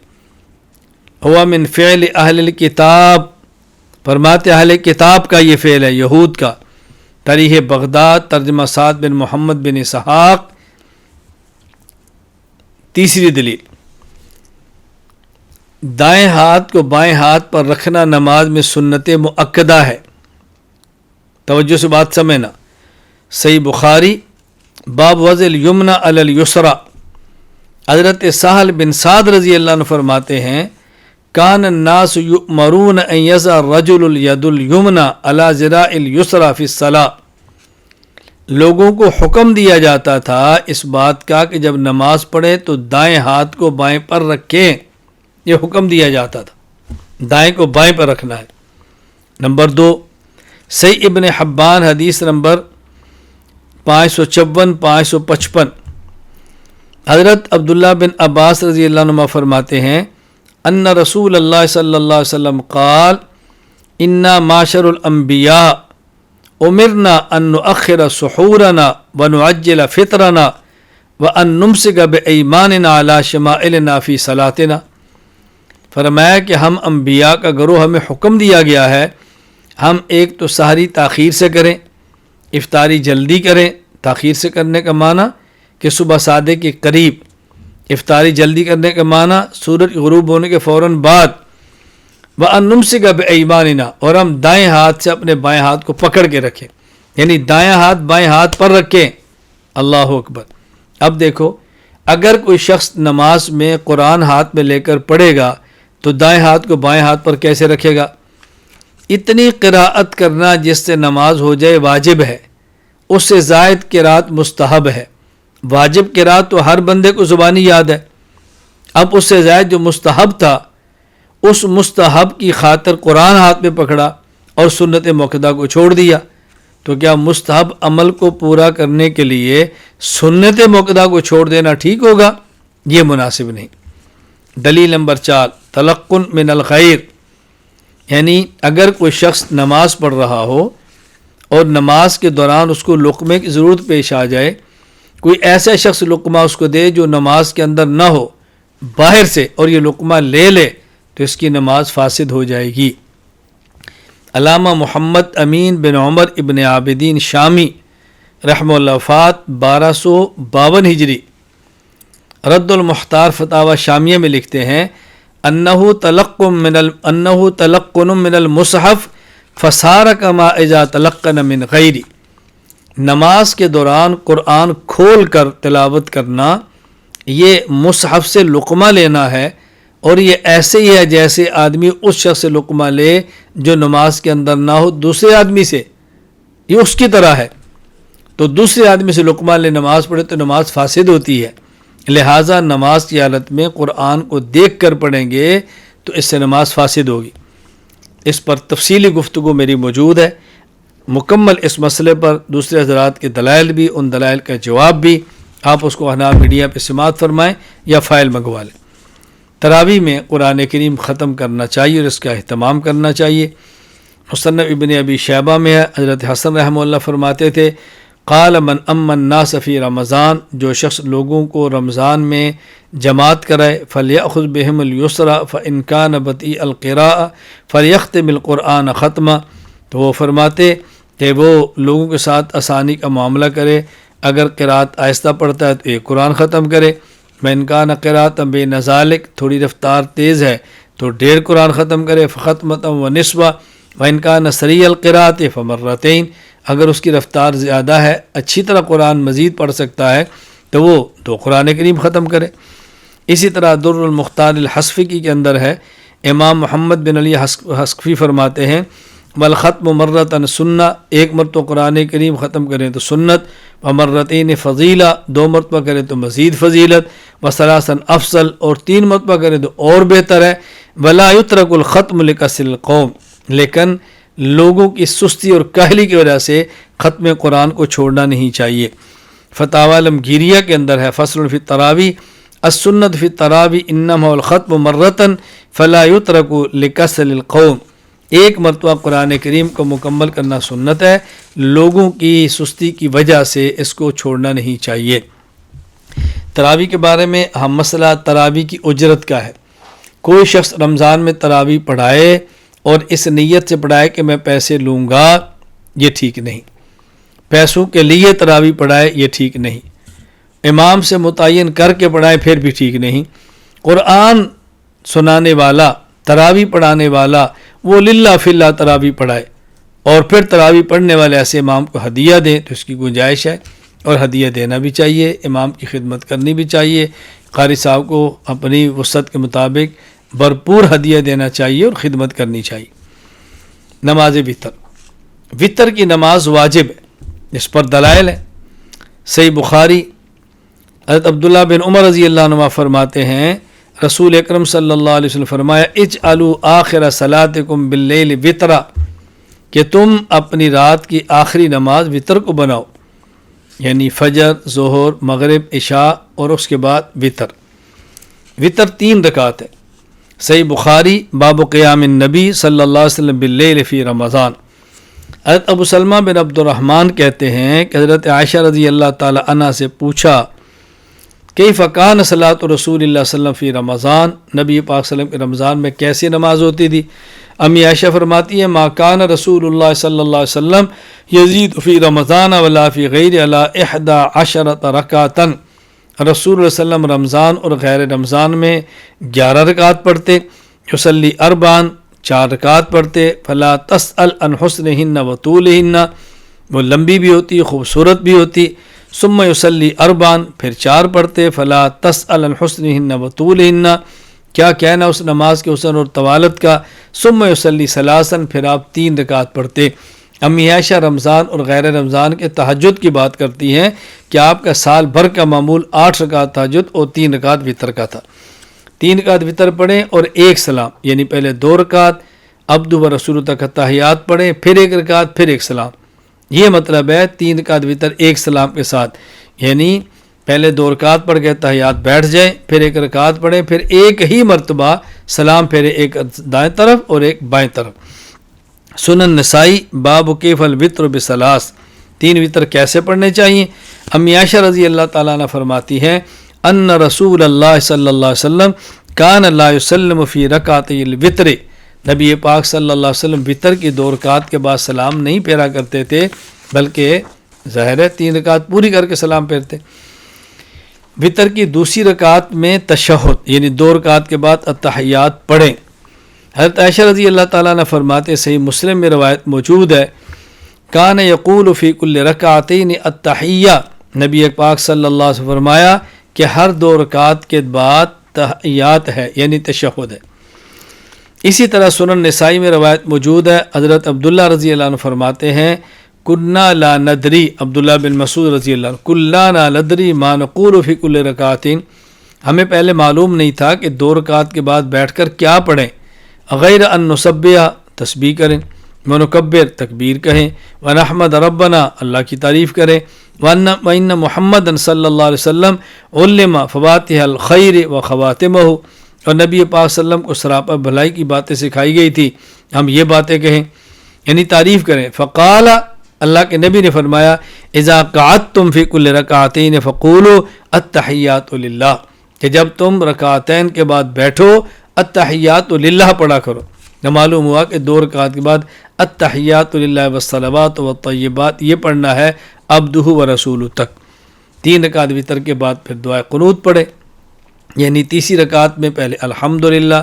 ہوا من فعل اہل الکتاب، فرماتے اہل کتاب کا یہ فعل ہے، یہود کا. تاریخ بغداد ترجمہ سعد بن محمد بن اسحاق. تیسری دلیل، دائیں ہاتھ کو بائیں ہاتھ پر رکھنا نماز میں سنت مؤکدہ ہے. توجہ سے بات سمجھنا. صحیح بخاری باب وضع الیمنى علی الیسرى. حضرت سہل بن سعد رضی اللہ عنہ فرماتے ہیں کان الناس یؤمرون ان یضع الرجل الید الیمنى علی ذراع الیسرى فی الصلاۃ. لوگوں کو حکم دیا جاتا تھا اس بات کا کہ جب نماز پڑھیں تو دائیں ہاتھ کو بائیں پر رکھیں، یہ حکم دیا جاتا تھا، دائیں کو بائیں پر رکھنا ہے۔ نمبر 2، صحیح ابن حبان حدیث نمبر 554 555، حضرت عبداللہ بن عباس رضی اللہ عنہ فرماتے ہیں ان رسول اللہ صلی اللہ علیہ وسلم قال انا معاشر الانبیاء امرنا ان نؤخر سحورنا ونعجل فطرنا وان نمسک بایماننا علی شمائلنا فی صلاتنا۔ فرمایا کہ ہم انبیاء کا گروہ، ہمیں حکم دیا گیا ہے ہم ایک تو سحری تاخیر سے کریں، افطاری جلدی کریں۔ تاخیر سے کرنے کا معنی کہ صبح صادق کے قریب، افطاری جلدی کرنے کا معنی سورج غروب ہونے کے فوراً بعد، وَأَن نُمْسِكَ بِأَيْمَانِنَا، اور ہم دائیں ہاتھ سے اپنے بائیں ہاتھ کو پکڑ کے رکھیں، یعنی دائیں ہاتھ بائیں ہاتھ پر رکھیں۔ اللہ اکبر۔ اب دیکھو، اگر کوئی شخص نماز میں قرآن ہاتھ میں لے کر پڑھے گا تو دائیں ہاتھ کو بائیں ہاتھ پر کیسے رکھے گا؟ اتنی قراءت کرنا جس سے نماز ہو جائے واجب ہے، اس سے زائد قراءت مستحب ہے۔ واجب قراءت تو ہر بندے کو زبانی یاد ہے، اب اس سے زائد جو مستحب تھا، اس مستحب کی خاطر قرآن ہاتھ میں پکڑا اور سنت موقدہ کو چھوڑ دیا، تو کیا مستحب عمل کو پورا کرنے کے لیے سنت موقدہ کو چھوڑ دینا ٹھیک ہوگا؟ یہ مناسب نہیں۔ دلیل نمبر 4، تلقن من الخیر، یعنی اگر کوئی شخص نماز پڑھ رہا ہو اور نماز کے دوران اس کو لقمے کی ضرورت پیش آ جائے، کوئی ایسا شخص لقمہ اس کو دے جو نماز کے اندر نہ ہو، باہر سے، اور یہ لقمہ لے لے تو اس کی نماز فاسد ہو جائے گی۔ علامہ محمد امین بن عمر ابن عابدین شامی رحمہ اللہ وفات 1252 ہجری، رد المختار فتاوی شامیہ میں لکھتے ہیں انہ تلقن من المصحف فصار کما اذا تلقن من غیری، نماز کے دوران قرآن کھول کر تلاوت کرنا یہ مصحف سے لقمہ لینا ہے، اور یہ ایسے ہی ہے جیسے آدمی اس شخص سے لقمہ لے جو نماز کے اندر نہ ہو، دوسرے آدمی سے، یہ اس کی طرح ہے۔ تو دوسرے آدمی سے لقمہ لے نماز پڑھے تو نماز فاسد ہوتی ہے، لہٰذا نماز کی حالت میں قرآن کو دیکھ کر پڑھیں گے تو اس سے نماز فاسد ہوگی۔ اس پر تفصیلی گفتگو میری موجود ہے، مکمل اس مسئلے پر دوسرے حضرات کے دلائل بھی، ان دلائل کا جواب بھی، آپ اس کو احناف میڈیا پہ سماعت فرمائیں یا فائل منگوا لیں۔ تراویح میں قرآن کریم ختم کرنا چاہیے اور اس کا اہتمام کرنا چاہیے۔ مصنف ابن ابی شیبہ میں ہے، حضرت حسن رحمہ اللہ فرماتے تھے قال من امن الناس فی رمضان، جو شخص لوگوں کو رمضان میں جماعت کرائے، فلیأخذ بہم الیسرا فإن کان بطیء القراءۃ فلیختم القرآن ختمہ، تو وہ فرماتے کہ وہ لوگوں کے ساتھ آسانی کا معاملہ کرے، اگر قراءت آہستہ پڑھتا ہے تو ایک قرآن ختم کرے، وإن کان قراءۃ بین ذلک، تھوڑی رفتار تیز ہے تو 1.5 قرآن ختم کرے، فختمۃ ونصفہ، وإن کان سریع القراءۃ فمرتین، اگر اس کی رفتار زیادہ ہے، اچھی طرح قرآن مزید پڑھ سکتا ہے تو وہ 2 قرآن کریم ختم کرے۔ اسی طرح در المختار الحصفی کے اندر ہے، امام محمد بن علی حصفی فرماتے ہیں والختم مرتن سنہ، ایک مرتبہ قرآن کریم ختم کریں تو سنت، ومرتین فضیلہ، 2 مرتبہ کریں تو مزید فضیلت، وثلاثاً افضل، اور 3 مرتبہ کریں تو اور بہتر ہے، ولا یترک الختم لکسل القوم، لیکن لوگوں کی سستی اور کاہلی کی وجہ سے ختم قرآن کو چھوڑنا نہیں چاہیے۔ فتاوی عالمگیریہ کے اندر ہے فصل فی التراویح السنت فی التراویح انما الختم مرتن فلا یترک لکسل القوم، ایک مرتبہ قرآن کریم کو مکمل کرنا سنت ہے، لوگوں کی سستی کی وجہ سے اس کو چھوڑنا نہیں چاہیے۔ تراویح کے بارے میں ہم مسئلہ تراویح کی اجرت کا ہے۔ کوئی شخص رمضان میں تراویح پڑھائے اور اس نیت سے پڑھائے کہ میں پیسے لوں گا، یہ ٹھیک نہیں۔ پیسوں کے لیے تراویح پڑھائے، یہ ٹھیک نہیں۔ امام سے متعین کر کے پڑھائے، پھر بھی ٹھیک نہیں۔ قرآن سنانے والا، تراویح پڑھانے والا، وہ للہ فی اللہ تراویح پڑھائے، اور پھر تراویح پڑھنے والے ایسے امام کو ہدیہ دیں تو اس کی گنجائش ہے، اور ہدیہ دینا بھی چاہیے، امام کی خدمت کرنی بھی چاہیے، قاری صاحب کو اپنی وسعت کے مطابق بھرپور ہدیہ دینا چاہیے اور خدمت کرنی چاہیے۔ نماز وطر، وطر کی نماز واجب ہے، اس پر دلائل ہیں۔ صحیح بخاری حضرت عبداللہ بن عمر رضی اللہ عنہ فرماتے ہیں رسول اکرم صلی اللہ علیہ وسلم فرمایا اجعلوا آخر صلاتکم باللیل وطرا، کہ تم اپنی رات کی آخری نماز وطر کو بناؤ، یعنی فجر، ظہر، مغرب، عشاء اور اس کے بعد وطر۔ وطر 3 رکعت ہے۔ صحیح بخاری باب قیام النبی صلی اللہ علیہ وسلم باللیل فی رمضان۔ حضرت ابو سلمہ بن عبد الرحمن کہتے ہیں کہ حضرت عائشہ رضی اللہ تعالی عنہ سے پوچھا کیف کان صلاۃ رسول اللہ صلی اللہ علیہ وسلم فی رمضان، نبی پاک صلی اللہ علیہ وسلم کے رمضان میں کیسی نماز ہوتی تھی؟ امی عائشہ فرماتی ہیں ما کان رسول اللہ صلی اللہ علیہ وسلم یزید فی رمضان ولا فی غیر علی 11 رکعتا، رسول اللہ صلی اللہ علیہ وسلم رمضان اور غیر رمضان میں 11 رکعت پڑھتے، یصلی 4 رکعت پڑھتے، فلا تسأل عن حسنہن و طولہن، وہ لمبی بھی ہوتی خوبصورت بھی ہوتی، ثم یصلی 4 پھر 4 پڑھتے، فلا تسأل عن حسنہن و طولہن، کیا کہنا اس نماز کے حسن اور طوالت کا، ثم یصلی 3 پھر آپ 3 رکعت پڑھتے۔ امی عائشہ رمضان اور غیر رمضان کے تہجد کی بات کرتی ہیں کہ آپ کا سال بھر کا معمول 8 رکعت تہجد اور 3 رکعت وطر کا تھا۔ 3 رکعت وطر پڑھیں اور 1 سلام، یعنی پہلے 2 رکعت عبد و رسول تک تحیات پڑھیں، پھر 1 رکعت، پھر 1 سلام۔ یہ مطلب ہے 3 رکعت وطر 1 سلام کے ساتھ، یعنی پہلے 2 رکعت پڑھ کے تحیات بیٹھ جائیں، پھر 1 رکعت پڑھیں، پھر ایک ہی مرتبہ سلام پھیرے، ایک دائیں طرف اور ایک بائیں طرف۔ سنن نسائی باب کیف الوتر بثلاث، 3 وطر کیسے پڑھنے چاہیے؟ امی عائشہ رضی اللہ تعالیٰ عنہ فرماتی ہیں ان رسول اللہ صلی اللہ علیہ وسلم کان لا یسلم فی رکعتی الوتر، نبی پاک صلی اللہ علیہ وسلم وطر کی 2 رکعت کے بعد سلام نہیں پھیرا کرتے تھے، بلکہ ظاہر ہے 3 رکعت پوری کر کے سلام پھیرتے۔ وطر کی دوسری رکعت میں تشہد، یعنی 2 رکعت کے بعد التحیات پڑھیں۔ حضرت عائشہ رضی اللہ تعالیٰ نے فرماتے، صحیح مسلم میں روایت موجود ہے، کان یقول فی کل رکعتین التحیہ، نبی پاک صلی اللہ علیہ وسلم فرمایا کہ ہر 2 رکعت کے بعد تحیات ہے، یعنی تشہد ہے۔ اسی طرح سنن نسائی میں روایت موجود ہے، حضرت عبداللہ رضی اللہ عنہ فرماتے ہیں کنا لا ندری، عبداللہ بن مسعود رضی اللہ عنہ، کلا لا ندری ما نقول فی کل رکعتین، ہمیں پہلے معلوم نہیں تھا کہ 2 رکعت کے بعد بیٹھ کر کیا پڑھیں، غیر ان نسبح، تسبیح کریں، ونکبر، تکبیر کہیں، ونحمد ربنا، اللہ کی تعریف کریں، وان محمد صلی اللہ علیہ وسلم علم فواتح الخیر و خواتمہ، اور نبی پاک صلی اللہ علیہ وسلم کو سراپا بھلائی کی باتیں سکھائی گئی تھی، ہم یہ باتیں کہیں، یعنی تعریف کریں۔ فقال، اللہ کے نبی نے فرمایا اذا قعدتم فی کل رکعتین فقولوا التحیات للہ، کہ جب تم رکعتین کے بعد بیٹھو التحیات للہ پڑھا کرو۔ نہ معلوم ہوا کہ 2 رکعت کے بعد التحیات للہ والصلوات والطیبات یہ پڑھنا ہے عبدہ و رسولہ تک۔ 3 رکعت وطر کے بعد پھر دعائے قنوت پڑھے، یعنی تیسری رکعت میں پہلے الحمدللہ،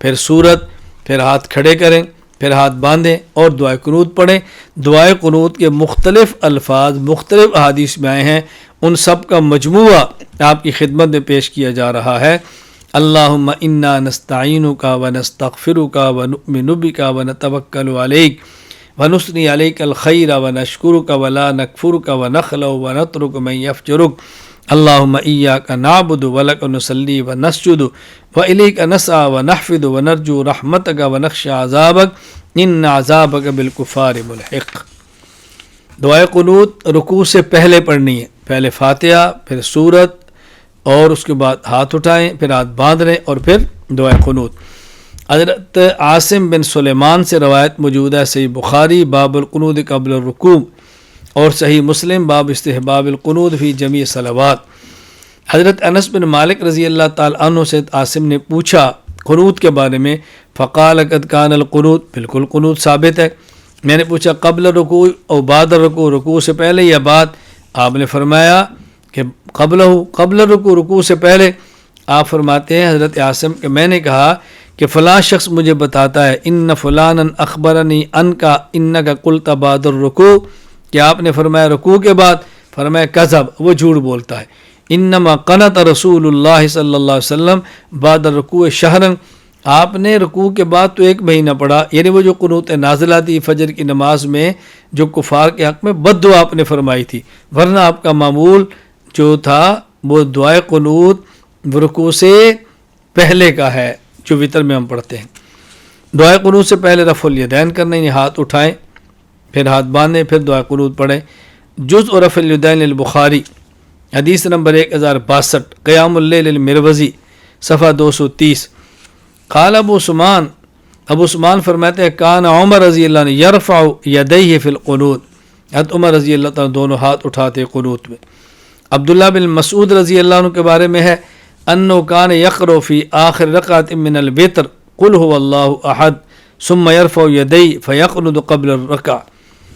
پھر سورت، پھر ہاتھ کھڑے کریں، پھر ہاتھ باندھیں اور دعائے قنوت پڑھیں۔ دعائے قنوت کے مختلف الفاظ مختلف احادیث میں آئے ہیں، ان سب کا مجموعہ آپ کی خدمت میں پیش کیا جا رہا ہے۔ اللہم انا نستعینک ونستغفرک ونؤمن بک ونتوکل علیک ونثنی علیک الخیر ونشکرک ولا نکفرک ونخلع ونترک من یفجرک، اللہم ایاک نعبد ولک نصلی ونسجد والیک نسعی ونحفظ ونرجو رحمتک ونخشی عذابک ان عذابک بالکفار ملحق۔ دعائے قنوت رکوع سے پہلے پڑھنی ہے، پہلے فاتحہ، پھر سورت، اور اس کے بعد ہاتھ اٹھائیں، پھر ہاتھ باندھ لیں اور پھر دعائے قنوت۔ حضرت عاصم بن سلیمان سے روایت موجود ہے، صحیح بخاری باب القنوت قبل الرکوع، اور صحیح مسلم باب استحباب القنوت فی جمیع صلوات۔ حضرت انس بن مالک رضی اللہ تعالی عنہ سے عاصم نے پوچھا قنوت کے بارے میں، فقال قد کان القنوت، بالکل قنوت ثابت ہے۔ میں نے پوچھا قبل الرکوع او بعد الرکوع، رکوع سے پہلے یا بعد؟ آپ نے فرمایا کہ قبل رکوع، رکوع سے پہلے۔ آپ فرماتے ہیں حضرت عاصم کہ میں نے کہا کہ فلاں شخص مجھے بتاتا ہے ان فلانا اخبرنی ان کا انک قلت بعد الرکوع، کہ آپ نے فرمایا رکوع کے بعد، فرمایا کذب، وہ جھوٹ بولتا ہے۔ انما قنت رسول اللہ صلی اللہ علیہ وسلم بعد الرکوع شہرا، آپ نے رکوع کے بعد تو 1 مہینہ پڑھا، یعنی وہ جو قنوت نازلہ تھی فجر کی نماز میں جو کفار کے حق میں بد دعا آپ نے فرمائی تھی، ورنہ آپ کا معمول جو تھا وہ دعائے قنوت رکوع سے پہلے کا ہے جو وتر میں ہم پڑھتے ہیں۔ دعائے قنوت سے پہلے رفع الیدین کرنا، یعنی ہاتھ اٹھائیں پھر ہاتھ باندھیں پھر دعائے قنوت پڑھیں۔ جزء رفع الیدین للبخاری حدیث نمبر 1062، قیام اللیل المروزی صفحہ 230۔ قال ابو عثمان فرماتے ہیں کان عمر رضی اللہ عنہ یرفع یدیہ فی القنوت، حضرت عمر رضی اللہ تعالیٰ دونوں ہاتھ اٹھاتے قنوت میں۔ عبداللہ بن مسعود رضی اللہ عنہ کے بارے میں ہے انہ کان یقرأ فی آخر رکعۃ من الوتر قل هو اللہ احد ثم یرفع یدیہ فیقنط قبل الرکعہ۔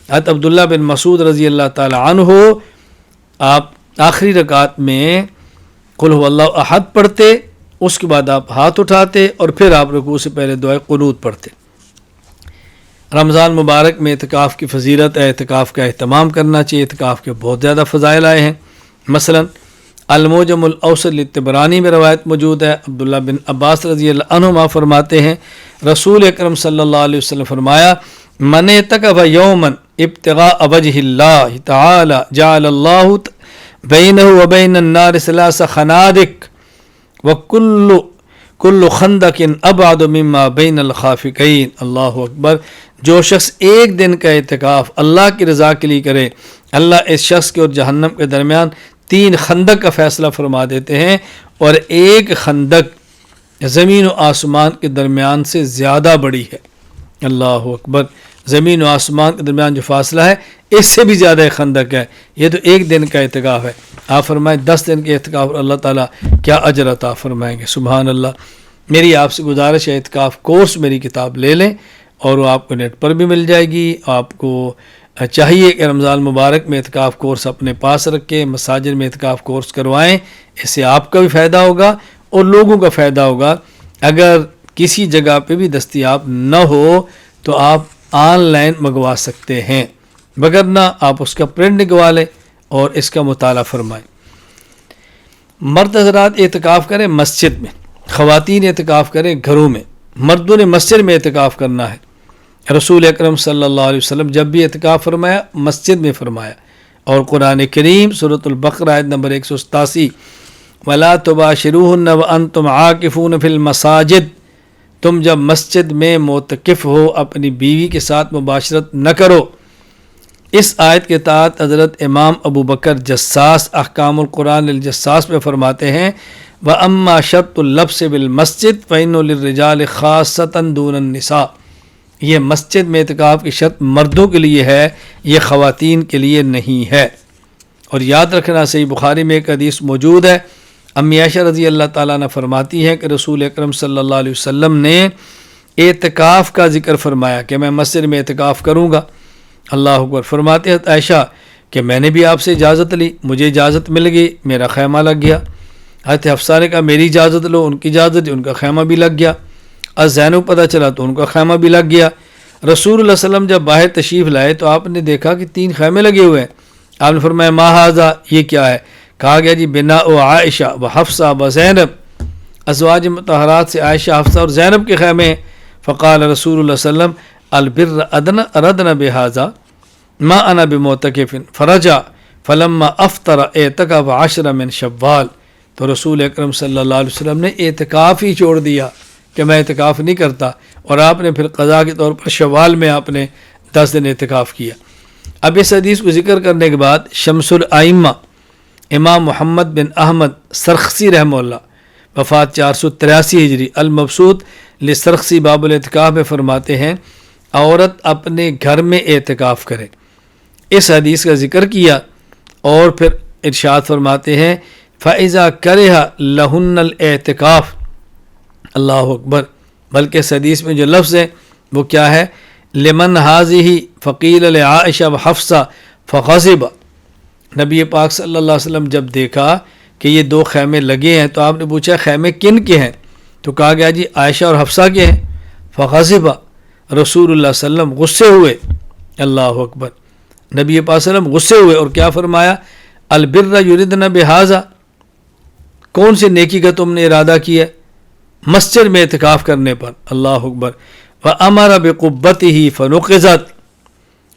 حضرت عبداللہ بن مسعود رضی اللہ تعالیٰ عنہ آپ آخری رکعت میں قل هو اللہ احد پڑھتے، اس کے بعد آپ ہاتھ اٹھاتے اور پھر آپ رکوع سے پہلے دعائے قنوت پڑھتے۔ رمضان مبارک میں اعتکاف کی فضیلت ہے، اعتکاف کا اہتمام کرنا چاہیے، اعتکاف کے بہت زیادہ فضائل آئے ہیں۔ مثلا الموجم الاوسط للطبرانی میں روایت موجود ہے، عبداللہ بن عباس رضی اللہ عنہما فرماتے ہیں رسول اکرم صلی اللہ علیہ وسلم فرمایا من اعتکف یوما ابتغاء وجہ اللہ تعالی جعل اللہ بینہ وبین النار 3 خنادق وکل خندق ابعد مما بین الخافقین۔ اللہ اکبر۔ جو شخص ایک دن کا اعتکاف اللہ کی رضا کے لیے کرے، اللہ اس شخص کے اور جہنم کے درمیان 3 خندق کا فیصلہ فرما دیتے ہیں، اور ایک خندق زمین و آسمان کے درمیان سے زیادہ بڑی ہے۔ اللہ اکبر۔ زمین و آسمان کے درمیان جو فاصلہ ہے اس سے بھی زیادہ ایک خندق ہے۔ یہ تو ایک دن کا اعتکاف ہے، آپ فرمائیں 10 دن کے اعتکاف اللہ تعالیٰ کیا اجر عطا فرمائیں گے۔ سبحان اللہ۔ میری آپ سے گزارش ہے اعتکاف کورس میری کتاب لے لیں، اور وہ آپ کو نیٹ پر بھی مل جائے گی۔ آپ کو چاہیے کہ رمضان مبارک میں اعتکاف کورس اپنے پاس رکھیں، مساجد میں اعتکاف کورس کروائیں، اس سے آپ کا بھی فائدہ ہوگا اور لوگوں کا فائدہ ہوگا۔ اگر کسی جگہ پہ بھی دستیاب نہ ہو تو آپ آن لائن منگوا سکتے ہیں، وگرنہ آپ اس کا پرنٹ نکلوا لیں اور اس کا مطالعہ فرمائیں۔ مرد حضرات اعتکاف کریں مسجد میں، خواتین اعتکاف کریں گھروں میں، مردوں نے مسجد میں اعتکاف کرنا ہے۔ رسول اکرم صلی اللہ علیہ وسلم جب بھی اعتکاف فرمایا مسجد میں فرمایا، اور قرآن کریم سورۃ البقرہ آیت نمبر 187 وَلَا تُبَاشِرُوهُنَّ وَأَنْتُمْ عَاكِفُونَ فِي الْمَسَاجِدِ، تم جب مسجد میں معتکف ہو اپنی بیوی کے ساتھ مباشرت نہ کرو۔ اس آیت کے تحت حضرت امام ابو بکر جساس احکام القرآن الجساس میں فرماتے ہیں وَأَمَّا شَرْطُ اللَّبْسِ بِالْمَسْجِدِ فَإِنَّهُ لِلرِّجَالِ خَاصَّةً دُونَ النِّسَاءِ، یہ مسجد میں اعتکاف کی شرط مردوں کے لیے ہے، یہ خواتین کے لیے نہیں ہے۔ اور یاد رکھنا صحیح بخاری میں ایک حدیث موجود ہے، امی عائشہ رضی اللہ تعالیٰ نے فرماتی ہے کہ رسول اکرم صلی اللہ علیہ وسلم نے اعتکاف کا ذکر فرمایا کہ میں مسجد میں اعتکاف کروں گا۔ اللہ اکبر۔ فرماتے ہیں عائشہ کہ میں نے بھی آپ سے اجازت لی، مجھے اجازت مل گئی، میرا خیمہ لگ گیا۔ حضرت حفصہ نے کہا میری اجازت لو، ان کی اجازت دی، ان کا خیمہ بھی لگ گیا۔ از زینب پتہ چلا تو ان کا خیمہ بھی لگ گیا۔ رسول اللہ صلی اللہ علیہ وسلم جب باہر تشریف لائے تو آپ نے دیکھا کہ 3 خیمے لگے ہوئے ہیں۔ آپ نے فرمایا ما ھذا، یہ کیا ہے؟ کہا گیا جی بناء عائشہ و حفصہ و زینب، ازواج مطہرات سے عائشہ، حفصہ اور زینب کے خیمے ہیں۔ فقال رسول اللہ صلی اللہ علیہ وسلم البر اردنا بہذا ما انا بمعتکف فرجع فلما افطر اعتکف 10 من شوال، تو رسول اکرم صلی اللہ علیہ وسلم نے اعتکاف ہی چھوڑ دیا کہ میں اعتکاف نہیں کرتا، اور آپ نے پھر قضا کے طور پر شوال میں آپ نے 10 دن اعتکاف کیا۔ اب اس حدیث کو ذکر کرنے کے بعد شمس الائمہ امام محمد بن احمد سرخسی رحمہ اللہ وفات 483 ہجری المبسوط لسرخسی باب الاعتکاف میں فرماتے ہیں عورت اپنے گھر میں اعتکاف کرے۔ اس حدیث کا ذکر کیا اور پھر ارشاد فرماتے ہیں فَإِذَا كَرِهَ لَهُنَّ الْاعْتِكَافُ، اللہ اکبر۔ بلکہ اس حدیث میں جو لفظ ہے وہ کیا ہے؟ لمن هذه فقیل لعائشہ وحفصہ فغضب۔ نبی پاک صلی اللہ علیہ وسلم جب دیکھا کہ یہ 2 خیمے لگے ہیں تو آپ نے پوچھا خیمے کن کے ہیں؟ تو کہا گیا جی عائشہ اور حفصہ کے ہیں۔ فغضب رسول اللہ صلی اللہ علیہ وسلم، غصے ہوئے۔ اللہ اکبر۔ نبی پاک صلی اللہ علیہ وسلم غصے ہوئے اور کیا فرمایا؟ البر یریدن بہذا، کون سی نیکی کا تم نے ارادہ کیا؟ مسجد میں اعتکاف کرنے پر، اللہ اکبر، وَأَمَرَ بِقُبَّتِهِ فَنُقِضَتْ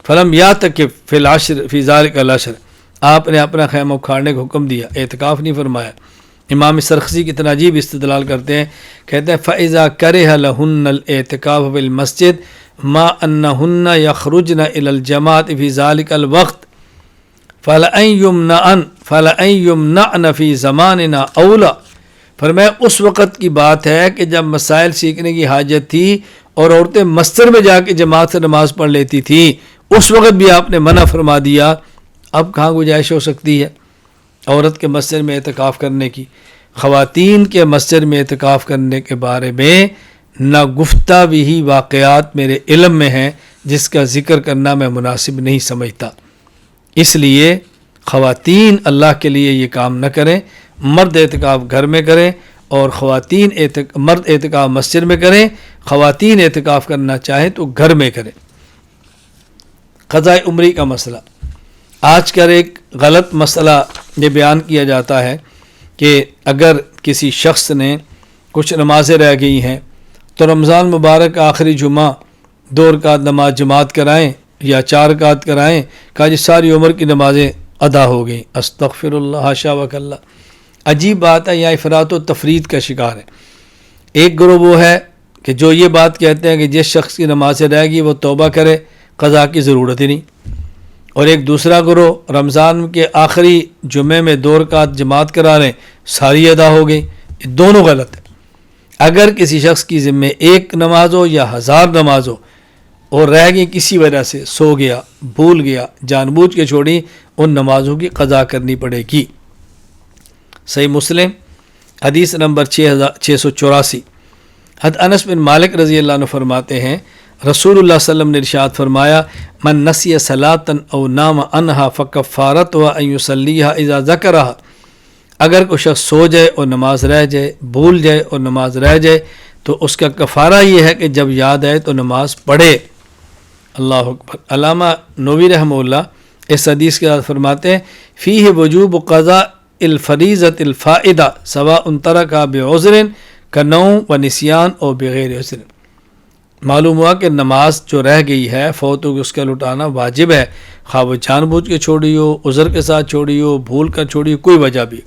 فَلَمْ يَعْتَكِفْ فِي الْعَشْرِ فِي ذَلِكَ الْعَشْرِ، آپ نے اپنا خیمہ اکھاڑنے کا حکم دیا، اعتکاف نہیں فرمایا۔ امام سرخسی کتنا عجیب استدلال کرتے ہیں، کہتے ہیں فَإِذَا كَرِهَ لَهُنَّ الْاعْتِكَافُ بِالْمَسْجِدِ مَا أَنَّهُنَّ يَخْرُجْنَ إِلَى الْجَمَاعَةِ فِي ذَلِكَ الْوَقْتِ فَلَأَنْ يُمْنَعْنَ فِي زَمَانِنَا أَوْلَى، فرمایا اس وقت کی بات ہے کہ جب مسائل سیکھنے کی حاجت تھی اور عورتیں مسجد میں جا کے جماعت سے نماز پڑھ لیتی تھی، اس وقت بھی آپ نے منع فرما دیا، اب کہاں گنجائش ہو سکتی ہے عورت کے مسجد میں اعتکاف کرنے کی؟ خواتین کے مسجد میں اعتکاف کرنے کے بارے میں نہ گفتہ بھی واقعات میرے علم میں ہیں جس کا ذکر کرنا میں مناسب نہیں سمجھتا۔ اس لیے خواتین اللہ کے لیے یہ کام نہ کریں، مرد اعتکاف گھر میں کریں اور مرد اعتکاف مسجد میں کریں، خواتین اعتکاف کرنا چاہیں تو گھر میں کریں۔ قضاء عمری کا مسئلہ، آج کل ایک غلط مسئلہ یہ بیان کیا جاتا ہے کہ اگر کسی شخص نے کچھ نمازیں رہ گئی ہیں تو رمضان مبارک آخری جمعہ 2 رکعت نماز جماعت کرائیں یا 4 رکعت کرائیں، کہا جی ساری عمر کی نمازیں ادا ہو گئیں، استغفر اللہ حاشا وکلا۔ عجیب بات ہے، یہاں افراط و تفرید کا شکار ہے۔ ایک گروہ وہ ہے کہ جو یہ بات کہتے ہیں کہ جس شخص کی نمازیں رہ گئی وہ توبہ کرے، قضا کی ضرورت ہی نہیں، اور ایک دوسرا گروہ رمضان کے آخری جمعے میں 2 رکعت جماعت کرا رہے ہیں، ساری ادا ہو گئی۔ یہ دونوں غلط ہے۔ اگر کسی شخص کی ذمہ 1 نماز ہو یا 1000 نماز ہو اور رہ گئی کسی وجہ سے، سو گیا، بھول گیا، جان بوجھ کے چھوڑی، ان نمازوں کی قضا کرنی پڑے گی۔ صحیح مسلم حدیث نمبر 6684، حضرت انس بن مالک رضی اللہ عنہ فرماتے ہیں رسول اللہ صلی اللہ علیہ وسلم نے ارشاد فرمایا من نسی صلاۃ او نام عنہا فکفارتها ان یصلیها اذا ذکرها، اگر کوئی شخص سو جائے اور نماز رہ جائے، بھول جائے اور نماز رہ جائے تو اس کا کفارہ یہ ہے کہ جب یاد آئے تو نماز پڑھے۔ اللہ اکبر۔ علامہ نووی رحمہ اللہ اس حدیث کے بعد فرماتے ہیں فیہ وجوب قضاء الفریضۃ الفائدہ سواء ترکها بعذر كنوم ونسیان اور بغیر عذر۔ معلوم ہوا کہ نماز جو رہ گئی ہے فوت ہو گئی، اس کا لٹانا واجب ہے، خواہ وہ جان بوجھ کے چھوڑی ہو، عذر کے ساتھ چھوڑی ہو، بھول کر چھوڑی ہو، کوئی وجہ بھی۔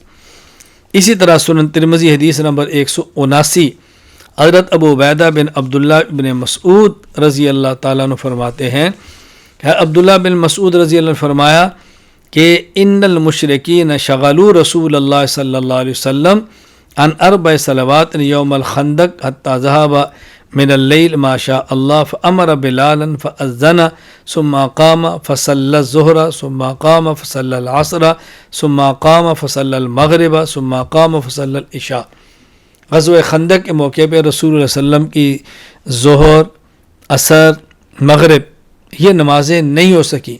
اسی طرح سنن ترمذی حدیث نمبر 179، حضرت ابو عبیدہ بن عبداللہ بن مسعود رضی اللہ تعالیٰ عنہ فرماتے ہیں کہ عبداللہ بن مسعود رضی اللہ عنہ فرمایا کہ ان المشرکین شغلوا رسول اللہ صلی اللہ علیہ وسلم عن 4 صلوات یوم الخندق حتی ذهب من اللیل ما شاء اللہ فامر بلالا فاذن ثم قام فصلى الظہر ثم قام فصلى العصر ثم قام فصلى المغرب ثم قام فصلى العشاء۔ غزوہ خندق کے موقع پہ رسول اللہ صلی اللہ علیہ وسلم کی ظہر، عصر، مغرب یہ نمازیں نہیں ہو سکی،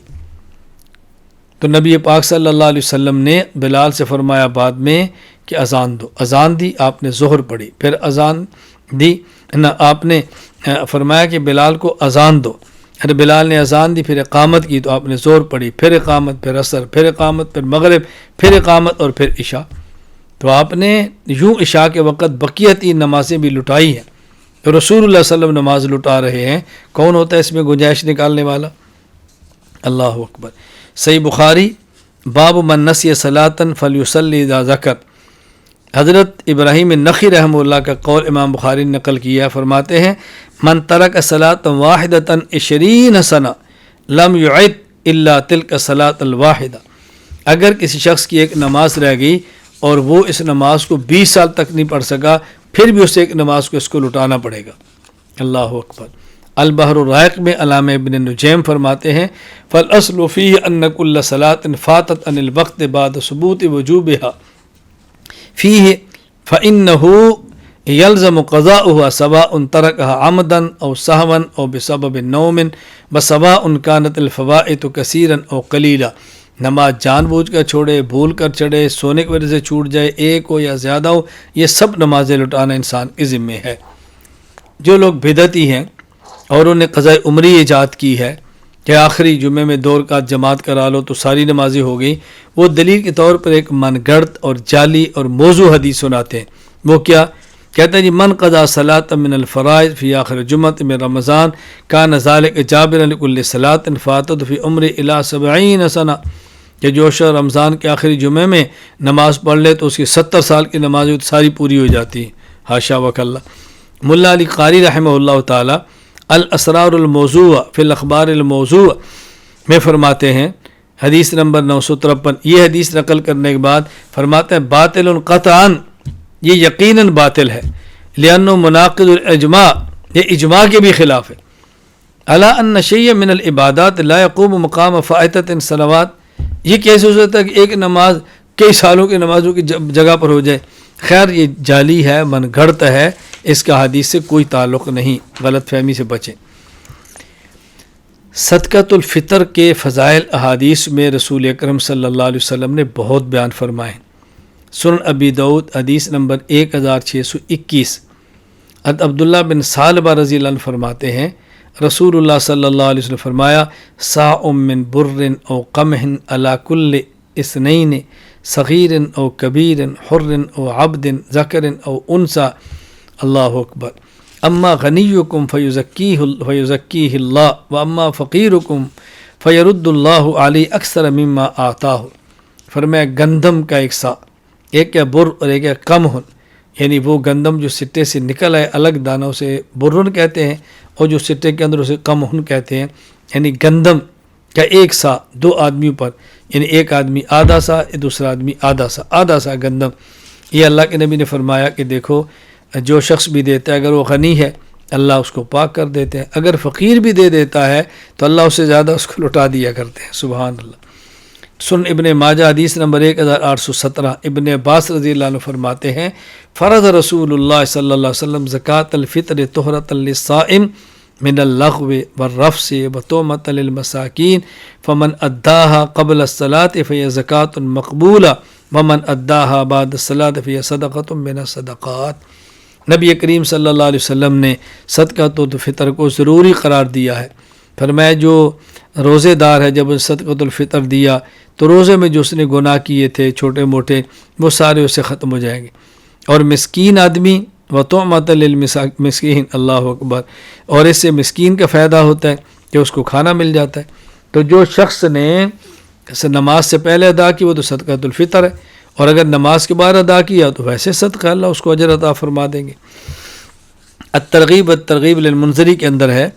تو نبی پاک صلی اللہ علیہ وسلم نے بلال سے فرمایا بعد میں کہ اذان دو، اذان دی، آپ نے ظہر پڑھی، پھر اذان دی، آپ نے فرمایا کہ بلال کو اذان دو، پھر بلال نے اذان دی، پھر اقامت کی تو آپ نے ظہر پڑھی، پھر اقامت، پھر عصر، پھر اقامت، پھر مغرب، پھر اقامت اور پھر عشاء۔ تو آپ نے یوں عشاء کے وقت بقیہ 3 نمازیں بھی لٹائی ہیں۔ تو رسول اللہ صلی اللہ علیہ وسلم نماز لٹا رہے ہیں، کون ہوتا ہے اس میں گنجائش نکالنے والا؟ اللہ اکبر۔ صحیح بخاری باب من نسی صلاۃ فلیصلی اذا ذکر، حضرت ابراہیم نخعی رحمہ اللہ کا قول امام بخاری نے نقل کیا، فرماتے ہیں من ترک صلاۃ واحدۃ 20 سنہ لم یعد الا تلک الصلاۃ الواحدہ، اگر کسی شخص کی ایک نماز رہ گئی اور وہ اس نماز کو 20 سال تک نہیں پڑھ سکا، پھر بھی اسے ایک نماز کو اس کو لٹانا پڑے گا۔ اللہ اکبر۔ البحر الرائق میں علامہ ابن نجیم فرماتے ہیں فالاصل فیہ ان کل صلاۃ فاتت عن الوقت بعد ثبوت وجوبها فیہ فانہ یلزم قضاؤها سواء ترکها عمدا او سہوا او بسبب نوم وسواء كانت الفوائت کثیرا او قلیلا، نماز جان بوجھ کر چھوڑے، بھول کر چڑھے، سونے کی وجہ سے چھوٹ جائے، ایک ہو یا زیادہ ہو، یہ سب نمازیں لٹانا انسان کے ذمے ہے۔ جو لوگ بدعتی ہیں اور انہیں قضاء عمری ایجاد کی ہے کہ آخری جمعے میں 2 رکعت جماعت کرا لو تو ساری نمازیں ہو گئی، وہ دلیل کے طور پر ایک من گڑت اور جعلی اور موضوع حدیث سناتے ہیں۔ وہ کیا کہتے ہیں جی من قضا صلاۃ من الفرائض فی آخر جمعۃ من رمضان کان ذلک جابرا لکل صلاۃ فاتت فی عمر الی 70 سنہ، کہ جو شخص رمضان کے آخری جمعے میں نماز پڑھ لے تو اس کی 70 سال کی نماز ساری پوری ہو جاتی ہے، حاشا وکلا۔ ملا علی قاری رحمہ اللہ تعالی الاسرار الموضوع فی الاخبار الموضوع میں فرماتے ہیں، حدیث نمبر 953، یہ حدیث نقل کرنے کے بعد فرماتے ہیں باطل قطعا، یہ یقیناً باطل ہے، لأنه مناقض الاجماع، یہ اجماع کے بھی خلاف ہے، الا ان شیء من العبادات لا يقوم مقام فائتة صلوات، یہ کیسے ہو سکتا ہے کہ ایک نماز کئی سالوں کی نمازوں کی جگہ پر ہو جائے؟ خیر یہ جعلی ہے، من گھڑت ہے، اس کا حدیث سے کوئی تعلق نہیں، غلط فہمی سے بچیں۔ صدقۃ الفطر کے فضائل احادیث میں رسول اکرم صلی اللہ علیہ وسلم نے بہت بیان فرمائے۔ سنن ابی داؤد حدیث نمبر 1621، عبداللہ بن ثعلبہ رضی اللہ عنہ فرماتے ہیں رسول اللہ صلی اللہ علیہ وسلم فرمایا صاع من بر او قمح علی کل اثنین صغیر او کبیر حر او عبد ذکر او انثى، اللہ اکبر، اما غنیکم فیزکیہ اللہ واما فقیرکم فیرد اللہ علیہ اکثر مما آتاہ۔ فرمایا گندم کا ایک سا، ایک ہے بر اور ایک ہے قمح، یعنی وہ گندم جو سٹے سے نکل آئے الگ دانوں سے برن کہتے ہیں، اور جو سٹے کے اندر اسے قمح کہتے ہیں، یعنی گندم کا ایک سا دو آدمیوں پر، یعنی ایک آدمی آدھا سا دوسرا آدمی آدھا سا گندم۔ یہ اللہ کے نبی نے فرمایا کہ دیکھو جو شخص بھی دیتا ہے اگر وہ غنی ہے اللہ اس کو پاک کر دیتے ہیں، اگر فقیر بھی دے دیتا ہے تو اللہ اس سے زیادہ اس کو لٹا دیا کرتے ہیں، سبحان اللہ۔ سن ابن ماجہ حدیث نمبر 1817، ابن عباس رضی اللہ عنہ فرماتے ہیں فرض رسول اللہ صلی اللہ علیہ وسلم زکوٰۃ الفطر طہرۃ للصائم من اللغو والرفث وتہمۃ للمساکین فمن اداها قبل الصلاۃ فہی زکوٰۃ مقبولہ ومن اداها بعد الصلاۃ فہی صدقۃ من الصدقات۔ نبی کریم صلی اللہ علیہ وسلم نے صدقۃ الفطر کو ضروری قرار دیا ہے، فرمایا جو روزے دار ہے جب صدقۃ الفطر دیا تو روزے میں جو اس نے گناہ کیے تھے چھوٹے موٹے وہ سارے اسے ختم ہو جائیں گے، اور مسکین آدمی وطعمۃ للمسکین، اللہ اکبر، اور اس سے مسکین کا فائدہ ہوتا ہے کہ اس کو کھانا مل جاتا ہے۔ تو جو شخص نے نماز سے پہلے ادا کی وہ تو صدقۃ الفطر ہے، اور اگر نماز کے بعد ادا کیا تو ویسے صدقہ، اللہ اس کو اجر عطا فرما دیں گے۔ الترغیب للمنذری کے اندر ہے،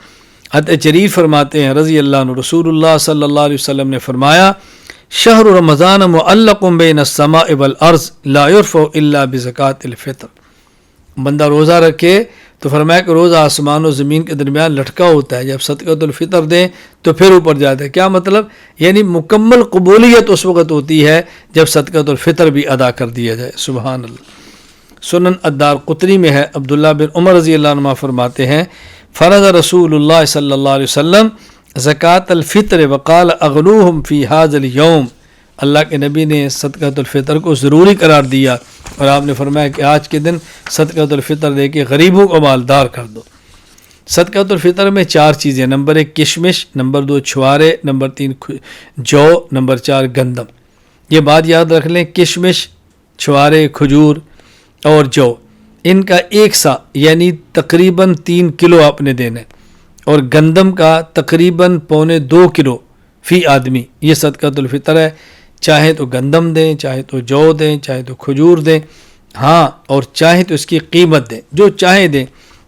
حضرت جریر فرماتے ہیں رضی اللہ عنہ رسول اللہ صلی اللہ علیہ وسلم نے فرمایا شہر رمضان معلق بین السماء والارض لا یرفع الا بزکوٰۃ الفطر، بندہ روزہ رکھے تو فرمایا کہ روزہ آسمان و زمین کے درمیان لٹکا ہوتا ہے، جب صدقۃ الفطر دیں تو پھر اوپر جاتا ہے۔ کیا مطلب؟ یعنی مکمل قبولیت اس وقت ہوتی ہے جب صدقۃ الفطر بھی ادا کر دیا جائے، سبحان اللہ۔ سنن الدارقطنی میں ہے، عبداللہ بن عمر رضی اللہ عنہ فرماتے ہیں فرض رسول اللہ صلی اللہ علیہ وسلم زکوٰۃ الفطر وقال اغنوہم فی ھذا الیوم، اللہ کے نبی نے صدقۃ الفطر کو ضروری قرار دیا اور آپ نے فرمایا کہ آج کے دن صدقۃ الفطر دے کے غریبوں کو مالدار کر دو۔ صدقۃ الفطر میں 4 چیزیں، نمبر 1 کشمش، نمبر 2 چھوارے، نمبر 3 جو، نمبر 4 گندم۔ یہ بات یاد رکھ لیں، کشمش، چھوارے، کھجور اور جو، ان کا ایک سا یعنی تقریباً 3 کلو آپ نے دینا ہے، اور گندم کا تقریباً 1.25 کلو فی آدمی، یہ صدقۃ الفطر ہے۔ چاہے تو گندم دیں، چاہے تو جو دیں، چاہے تو کھجور دیں، ہاں، اور چاہے تو اس کی قیمت دیں، جو چاہے دیں،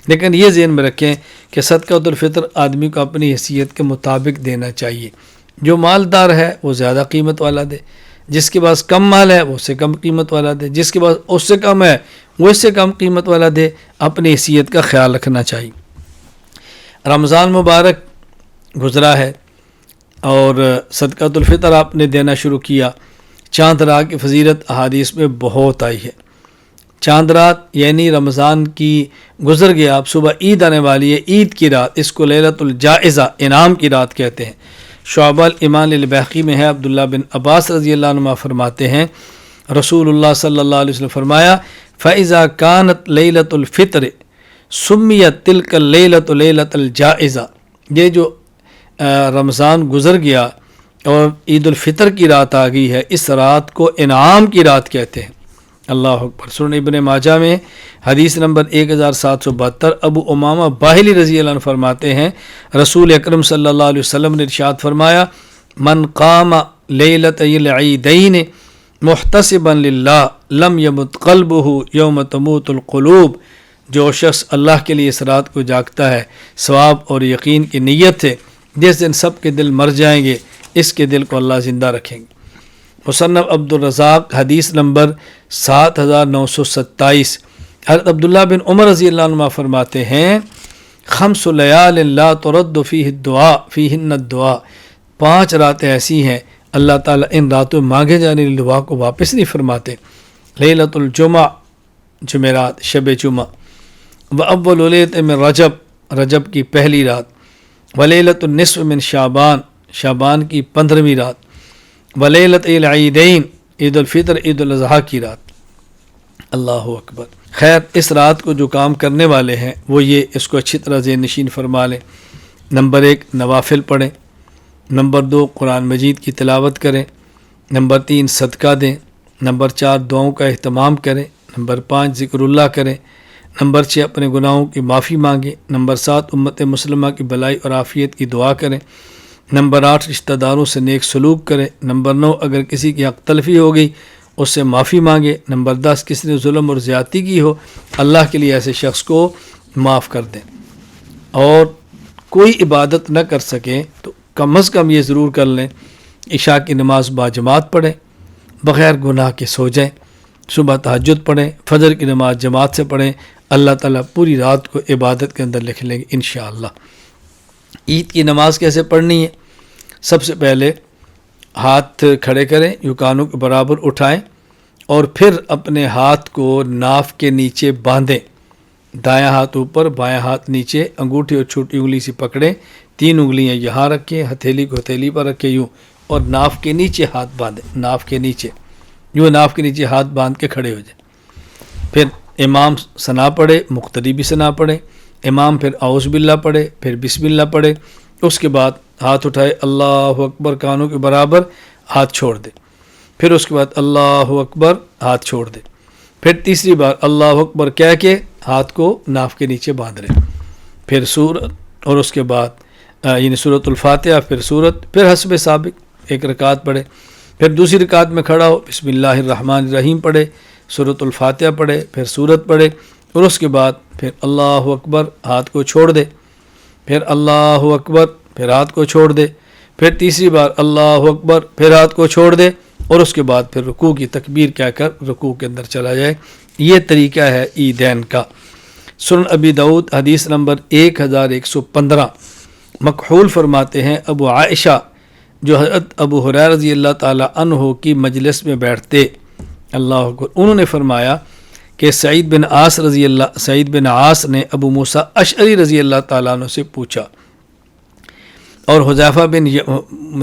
لیکن یہ ذہن میں رکھیں کہ صدقۃ الفطر آدمی کو اپنی حیثیت کے مطابق دینا چاہیے۔ جو مالدار ہے وہ زیادہ قیمت والا دے، جس کے پاس کم مال ہے وہ اس سے کم قیمت والا دے، جس کے پاس اس سے کم ہے وہ اس سے کم قیمت والا دے، اپنی حیثیت کا خیال رکھنا چاہیے۔ رمضان مبارک گزرا ہے اور صدقۃ الفطر آپ نے دینا شروع کیا۔ چاند رات کی فضیلت احادیث میں بہت آئی ہے۔ چاند رات یعنی رمضان کی گزر گیا، اب صبح عید آنے والی ہے، عید کی رات، اس کو لیلۃ الجائزہ، انعام کی رات کہتے ہیں۔ شعبہ الایمان البیہقی میں ہے، عبداللہ بن عباس رضی اللہ عنہ فرماتے ہیں رسول اللہ صلی اللہ علیہ وسلم فرمایا فَإِذَا كَانَتْ لَيْلَةُ الْفِطْرِ سُمِّيَتْ تِلْكَ اللَّيْلَةُ لَيْلَةَ الْجَائِزَةِ، یہ جو رمضان گزر گیا اور عید الفطر کی رات آ گئی ہے، اس رات کو انعام کی رات کہتے ہیں۔ اللہ اکبر۔ سنن ابن ماجہ میں حدیث نمبر 1772 ابو امامہ باہلی رضی اللہ عنہ فرماتے ہیں رسول اکرم صلی اللہ علیہ وسلم نے ارشاد فرمایا من قام لیلۃ العیدین محتسبا للہ لم یمت قلبہ یوم تموت القلوب، جو شخص اللہ کے لیے اس رات کو جاگتا ہے ثواب اور یقین کی نیت ہے، جس دن سب کے دل مر جائیں گے اس کے دل کو اللہ زندہ رکھیں گے۔ مصنف عبد الرزاق حدیث نمبر 7927 حضرت عبداللہ بن عمر رضی اللہ عنہ فرماتے ہیں خمس لیال لا ترد فیہن الدعاء، 5 راتیں ایسی ہیں اللہ تعالیٰ ان راتوں میں مانگے جانے والی دعا کو واپس نہیں فرماتے۔ لیلۃ الجمعہ، جمعرات، شب جمعہ، واول لیلۃ من رجب کی پہلی رات، ولیلۃ النصف من شعبان کی 15ویں رات، ولیلۃ العیدین، عید الفطر عید الاضحیٰ کی رات۔ اللہ اکبر۔ خیر، اس رات کو جو کام کرنے والے ہیں وہ یہ، اس کو اچھی طرح ذہن نشین فرما لیں۔ نمبر 1 نوافل پڑھیں، نمبر 2 قرآن مجید کی تلاوت کریں، نمبر 3 صدقہ دیں، نمبر 4 دعاؤں کا اہتمام کریں، نمبر 5 ذکر اللہ کریں، نمبر 6 اپنے گناہوں کی معافی مانگیں، نمبر 7 امت مسلمہ کی بھلائی اور عافیت کی دعا کریں، نمبر 8 رشتہ داروں سے نیک سلوک کریں، نمبر 9 اگر کسی کی حق تلفی ہو گئی اس سے معافی مانگے، نمبر 10 کسی نے ظلم اور زیادتی کی ہو اللہ کے لیے ایسے شخص کو معاف کر دیں، اور کوئی عبادت نہ کر سکیں تو کم از کم یہ ضرور کر لیں عشاء کی نماز باجماعت پڑھیں، بغیر گناہ کے سو جائیں، صبح تہجد پڑھیں، فجر کی نماز جماعت سے پڑھیں، اللہ تعالیٰ پوری رات کو عبادت کے اندر لکھ لیں گے انشاءاللہ۔ عید کی نماز کیسے پڑھنی ہے؟ سب سے پہلے ہاتھ کھڑے کریں، یوں کانوں کے برابر اٹھائیں، اور پھر اپنے ہاتھ کو ناف کے نیچے باندھیں، دایاں ہاتھ اوپر بایاں ہاتھ نیچے، انگوٹھی اور چھوٹی انگلی سے پکڑیں، 3 انگلیاں یہاں رکھیں، ہتھیلی کو ہتھیلی پر رکھیں یوں، اور ناف کے نیچے ہاتھ باندھیں، ناف کے نیچے یوں، ناف کے نیچے ہاتھ باندھ کے کھڑے ہو جائیں۔ پھر امام ثنا پڑھے، مقتدی بھی ثنا پڑھے، امام پھر اعوذ باللہ پڑھے، پھر بسم اللہ پڑھے، اس کے بعد ہاتھ اٹھائے اللہ اکبر کانوں کے برابر، ہاتھ چھوڑ دے، پھر اس کے بعد اللہ اکبر، ہاتھ چھوڑ دے، پھر تیسری بار اللہ اکبر کہہ کے ہاتھ کو ناف کے نیچے باندھ لے، پھر سورت، اور اس کے بعد یعنی سورۃ الفاتحہ، پھر سورت، پھر حسب سابق 1 رکعت پڑھے، پھر دوسری رکعت میں کھڑا ہو بسم اللہ الرحمن الرحیم پڑھے، سورۃ الفاتحہ پڑھے، پھر سورت پڑھے، اور اس کے بعد پھر اللہ اکبر، ہاتھ کو چھوڑ دے، پھر اللہ اکبر، پھر ہاتھ کو چھوڑ دے، پھر تیسری بار اللہ اکبر، پھر ہاتھ کو چھوڑ دے، اور اس کے بعد پھر رکوع کی تکبیر کہہ کر رکوع کے اندر چلا جائے۔ یہ طریقہ ہے عیدین کا۔ سنن ابی داؤد حدیث نمبر 1115 مکحول فرماتے ہیں ابو عائشہ جو حضرت ابو ہریرہ رضی اللہ تعالی عنہ کی مجلس میں بیٹھتے، اللہ اکبر، انہوں نے فرمایا کہ سعید بن عاص نے ابو موسیٰ اشعری رضی اللہ تعالیٰ عنہ سے پوچھا، اور حذیفہ بن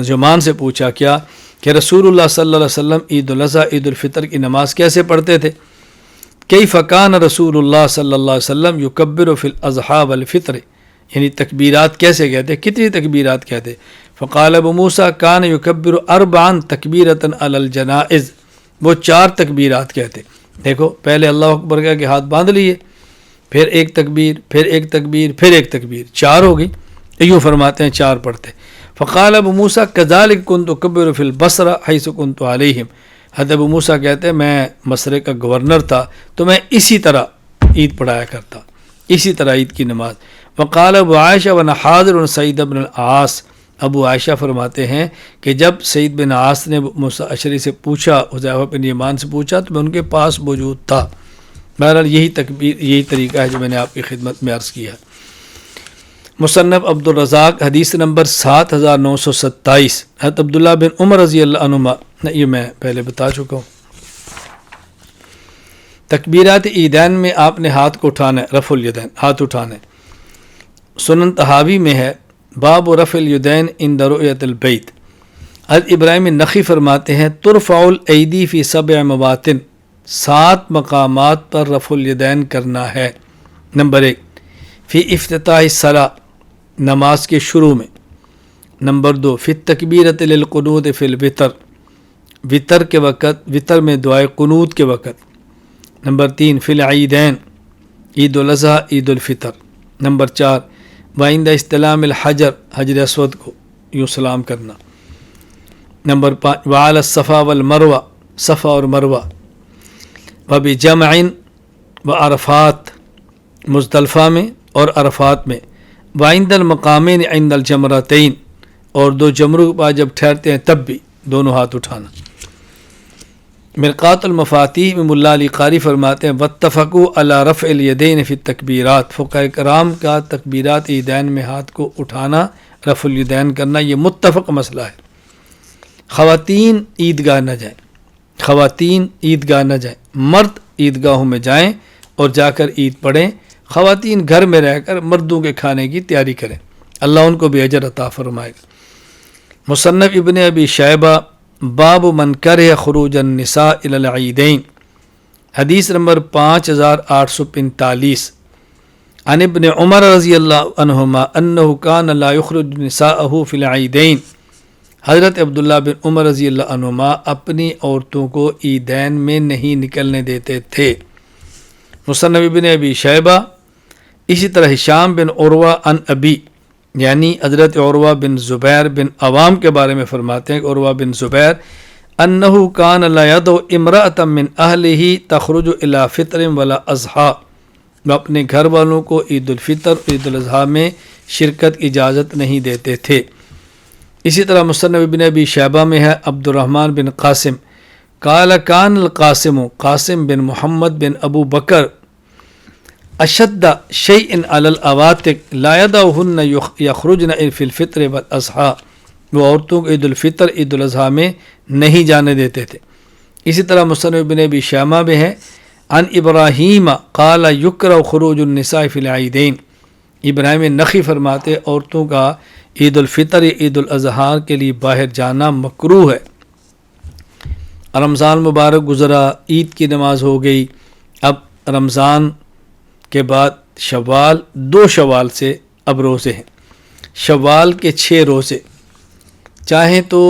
یمان سے پوچھا کیا کہ رسول اللہ صلی اللہ علیہ وسلم عید الاضحیٰ عید الفطر کی نماز کیسے پڑھتے تھے؟ کیف کان رسول اللہ صلی اللہ علیہ وسلم یکبر فی الاضحیٰ والفطر، یعنی تکبیرات کیسے کہتے، کتنی تکبیرات کہتے؟ فقال ابو موسیٰ کان یکبر 4 تکبیرۃ علی الجنائز، وہ 4 تکبیرات کہتے۔ دیکھو، پہلے اللہ اکبر کہہ کے ہاتھ باندھ لیے، پھر 1 تکبیر، پھر 1 تکبیر، پھر 1 تکبیر، 4 ہو گئی، یوں فرماتے ہیں 4 پڑھتے۔ فقال ابو موسیٰ کذالک کنت اکبر فی البصرہ حیث کنت علیہم، حضرت ابو موسیٰ کہتے ہیں میں بصرے کا گورنر تھا تو میں اسی طرح عید پڑھایا کرتا، اسی طرح عید کی نماز۔ وقال ابو عائشہ وانا حاضر سعید بن العاص، ابو عائشہ فرماتے ہیں کہ جب سعید بن عاص نے موسیٰ اشعری سے پوچھا، حذیفہ بن یمان سے پوچھا، تو میں ان کے پاس موجود تھا۔ بہرحال یہی طریقہ ہے جو میں نے آپ کی خدمت میں عرض کیا۔ مصنف عبد الرزاق حدیث نمبر 7927 حضرت عبداللہ بن عمر رضی اللہ عنہما، یہ میں پہلے بتا چکا ہوں۔ تکبیرات عیدین میں آپ نے ہاتھ کو اٹھانا ہے، رفع الیدین، ہاتھ اٹھانا ہے۔ سنن طحاوی میں ہے باب رفع الیدین عند رؤیت البیت، حضرت ابراہیم نخعی فرماتے ہیں ترفع الایدی فی 7 مواطن، 7 مقامات پر رفع الیدین کرنا ہے۔ نمبر 1 فی افتتاح الصلاۃ، نماز کے شروع میں۔ نمبر 2 فی التکبیرۃ للقنوت فی الوتر، وطر کے وقت، وطر میں دعائے قنوت کے وقت۔ نمبر 3 فی العیدین، عید الاضحیٰ، عید الفطر۔ نمبر 4 وعند استلام الحجر، حجر اسود کو یوں سلام کرنا۔ نمبر 5 وعلی الصفا والمروہ، صفا اور مروہ، وبجمع وعرفات، مزدلفہ میں اور عرفات میں، وعند المقامین عند الجمرتین، اور دو جمروں کے بعد جب ٹھہرتے ہیں تب بھی دونوں ہاتھ اٹھانا۔ مرقات المفاتیح میں ملا علی قاری فرماتے ہیں واتفقوا علی رفع الیدین فی التکبیرات، فقہاء کرام کا تکبیرات عیدین میں ہاتھ کو اٹھانا، رفع الیدین کرنا، یہ متفق مسئلہ ہے۔ خواتین عیدگاہ نہ جائیں، خواتین عیدگاہ نہ جائیں، مرد عیدگاہوں میں جائیں اور جا کر عید پڑھیں، خواتین گھر میں رہ کر مردوں کے کھانے کی تیاری کریں، اللہ ان کو بھی اجر عطا فرمائے گا۔ مصنف ابن ابی شیبہ باب من کرہ خروج النساء الی العیدین، حدیث نمبر 5845، عن ابن عمر رضی اللہ عنہما انہ کان لا یخرج نساءہ فی العیدین، حضرت عبداللہ بن عمر رضی اللہ عنہما اپنی عورتوں کو عیدین میں نہیں نکلنے دیتے تھے۔ مصنف ابن ابی شیبہ، اسی طرح ہشام بن عروہ عن ابی، یعنی حضرت عروہ بن زبیر بن عوام کے بارے میں فرماتے ہیں کہ عروہ بن زبیر انہ کان لا یدع امرأۃ من اہلہ تخرج الی فطر ولا اضحیٰ، وہ اپنے گھر والوں کو عید الفطر عید الاضحیٰ میں شرکت کی اجازت نہیں دیتے تھے۔ اسی طرح مصنف ابن ابی شیبہ میں ہے عبد الرحمن بن قاسم قال کان القاسم، قاسم بن محمد بن ابو بکر، اشد شیء علی العواتق لا یدعہن یخرجن فی الفطر والاضحیٰ، وہ عورتوں کو عید الفطر عید الاضحیٰ میں نہیں جانے دیتے تھے۔ اسی طرح مصنف ابن ابی شیبہ میں ہے عن ابراہیم قال یکرہ خروج النساء فی العیدین، ابراہیم نخعی فرماتے عورتوں کا عید الفطر عید الاضحیٰ کے لیے باہر جانا مکروہ ہے۔ رمضان مبارک گزرا، عید کی نماز ہو گئی، اب رمضان کے بعد شوال، 2 شوال سے اب روزے ہیں، شوال کے 6 روزے، چاہیں تو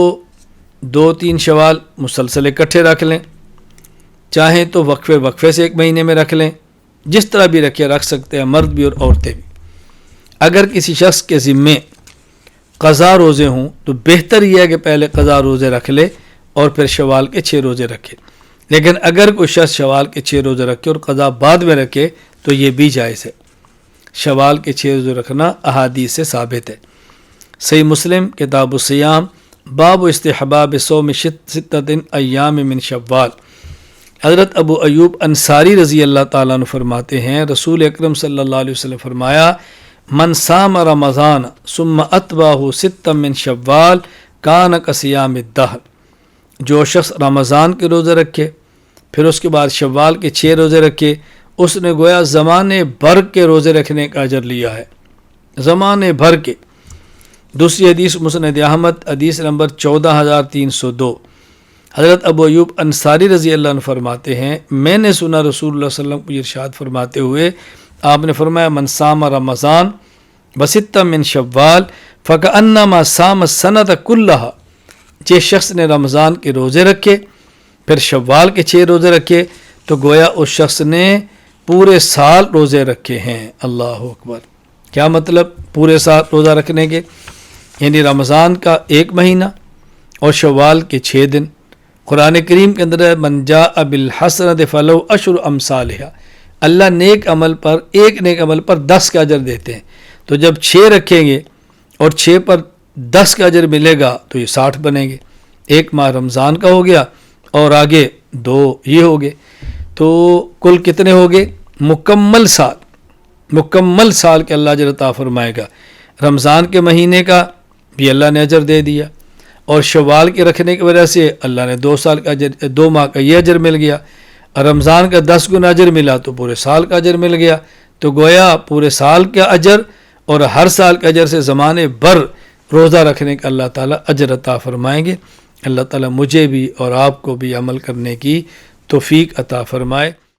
2-3 شوال مسلسل اکٹھے رکھ لیں، چاہیں تو وقفے سے 1 مہینے میں رکھ لیں، جس طرح بھی رکھ سکتے ہیں مرد بھی اور عورتیں بھی۔ اگر کسی شخص کے ذمے قضا روزے ہوں تو بہتر یہ ہے کہ پہلے قضا روزے رکھ لے اور پھر شوال کے 6 روزے رکھے، لیکن اگر کوئی شخص شوال کے 6 روزے رکھے اور قضا بعد میں رکھے تو یہ بھی جائز ہے۔ شوال کے 6 روزے رکھنا احادیث سے ثابت ہے۔ صحیح مسلم کتاب الصیام باب استحباب صوم 6 ایام من شوال، حضرت ابو ایوب انصاری رضی اللہ تعالیٰ عنہ فرماتے ہیں رسول اکرم صلی اللہ علیہ وسلم فرمایا من صام رمضان ثم اتبعہ 6 من شوال کان کصیام الدہر، جو شخص رمضان کے روزے رکھے پھر اس کے بعد شوال کے 6 روزے رکھے، اس نے گویا زمانے بھر کے روزے رکھنے کا اجر لیا ہے، زمانے بھر کے۔ دوسری حدیث مسند احمد حدیث نمبر 14302، حضرت ابو ایوب انصاری رضی اللہ عنہ فرماتے ہیں میں نے سنا رسول اللہ صلی اللہ علیہ وسلم کو ارشاد فرماتے ہوئے، آپ نے فرمایا من صام رمضان و6 من شوال فکأنما صام السنۃ کلھا، جس شخص نے رمضان کے روزے رکھے پھر شوال کے 6 روزے رکھے تو گویا اس شخص نے پورے سال روزے رکھے ہیں۔ اللہ اکبر، کیا مطلب پورے سال روزہ رکھنے کے؟ یعنی رمضان کا 1 مہینہ اور شوال کے 6 دن۔ قرآن کریم کے اندر من جاء بالحسنۃ فلہ عشر امثالھا، اللہ نیک عمل پر 1 نیک عمل پر 10 کا اجر دیتے ہیں، تو جب 6 رکھیں گے اور 6 پر 10 کا اجر ملے گا تو یہ 60 بنیں گے، 1 ماہ رمضان کا ہو گیا اور آگے 2 یہ ہو گئے، تو کل کتنے ہو گئے؟ مکمل سال کے اللہ اجر عطا فرمائے گا۔ رمضان کے مہینے کا بھی اللہ نے اجر دے دیا اور شوال کے رکھنے کی وجہ سے اللہ نے 2 سال کا اجر، 2 ماہ کا یہ اجر مل گیا، اور رمضان کا 10 گنا اجر ملا تو پورے سال کا اجر مل گیا، تو گویا پورے سال کا اجر اور ہر سال کے اجر سے زمانے بھر روزہ رکھنے کا اللہ تعالیٰ اجر عطا فرمائیں گے۔ اللہ تعالیٰ مجھے بھی اور آپ کو بھی عمل کرنے کی توفیق عطا فرمائے۔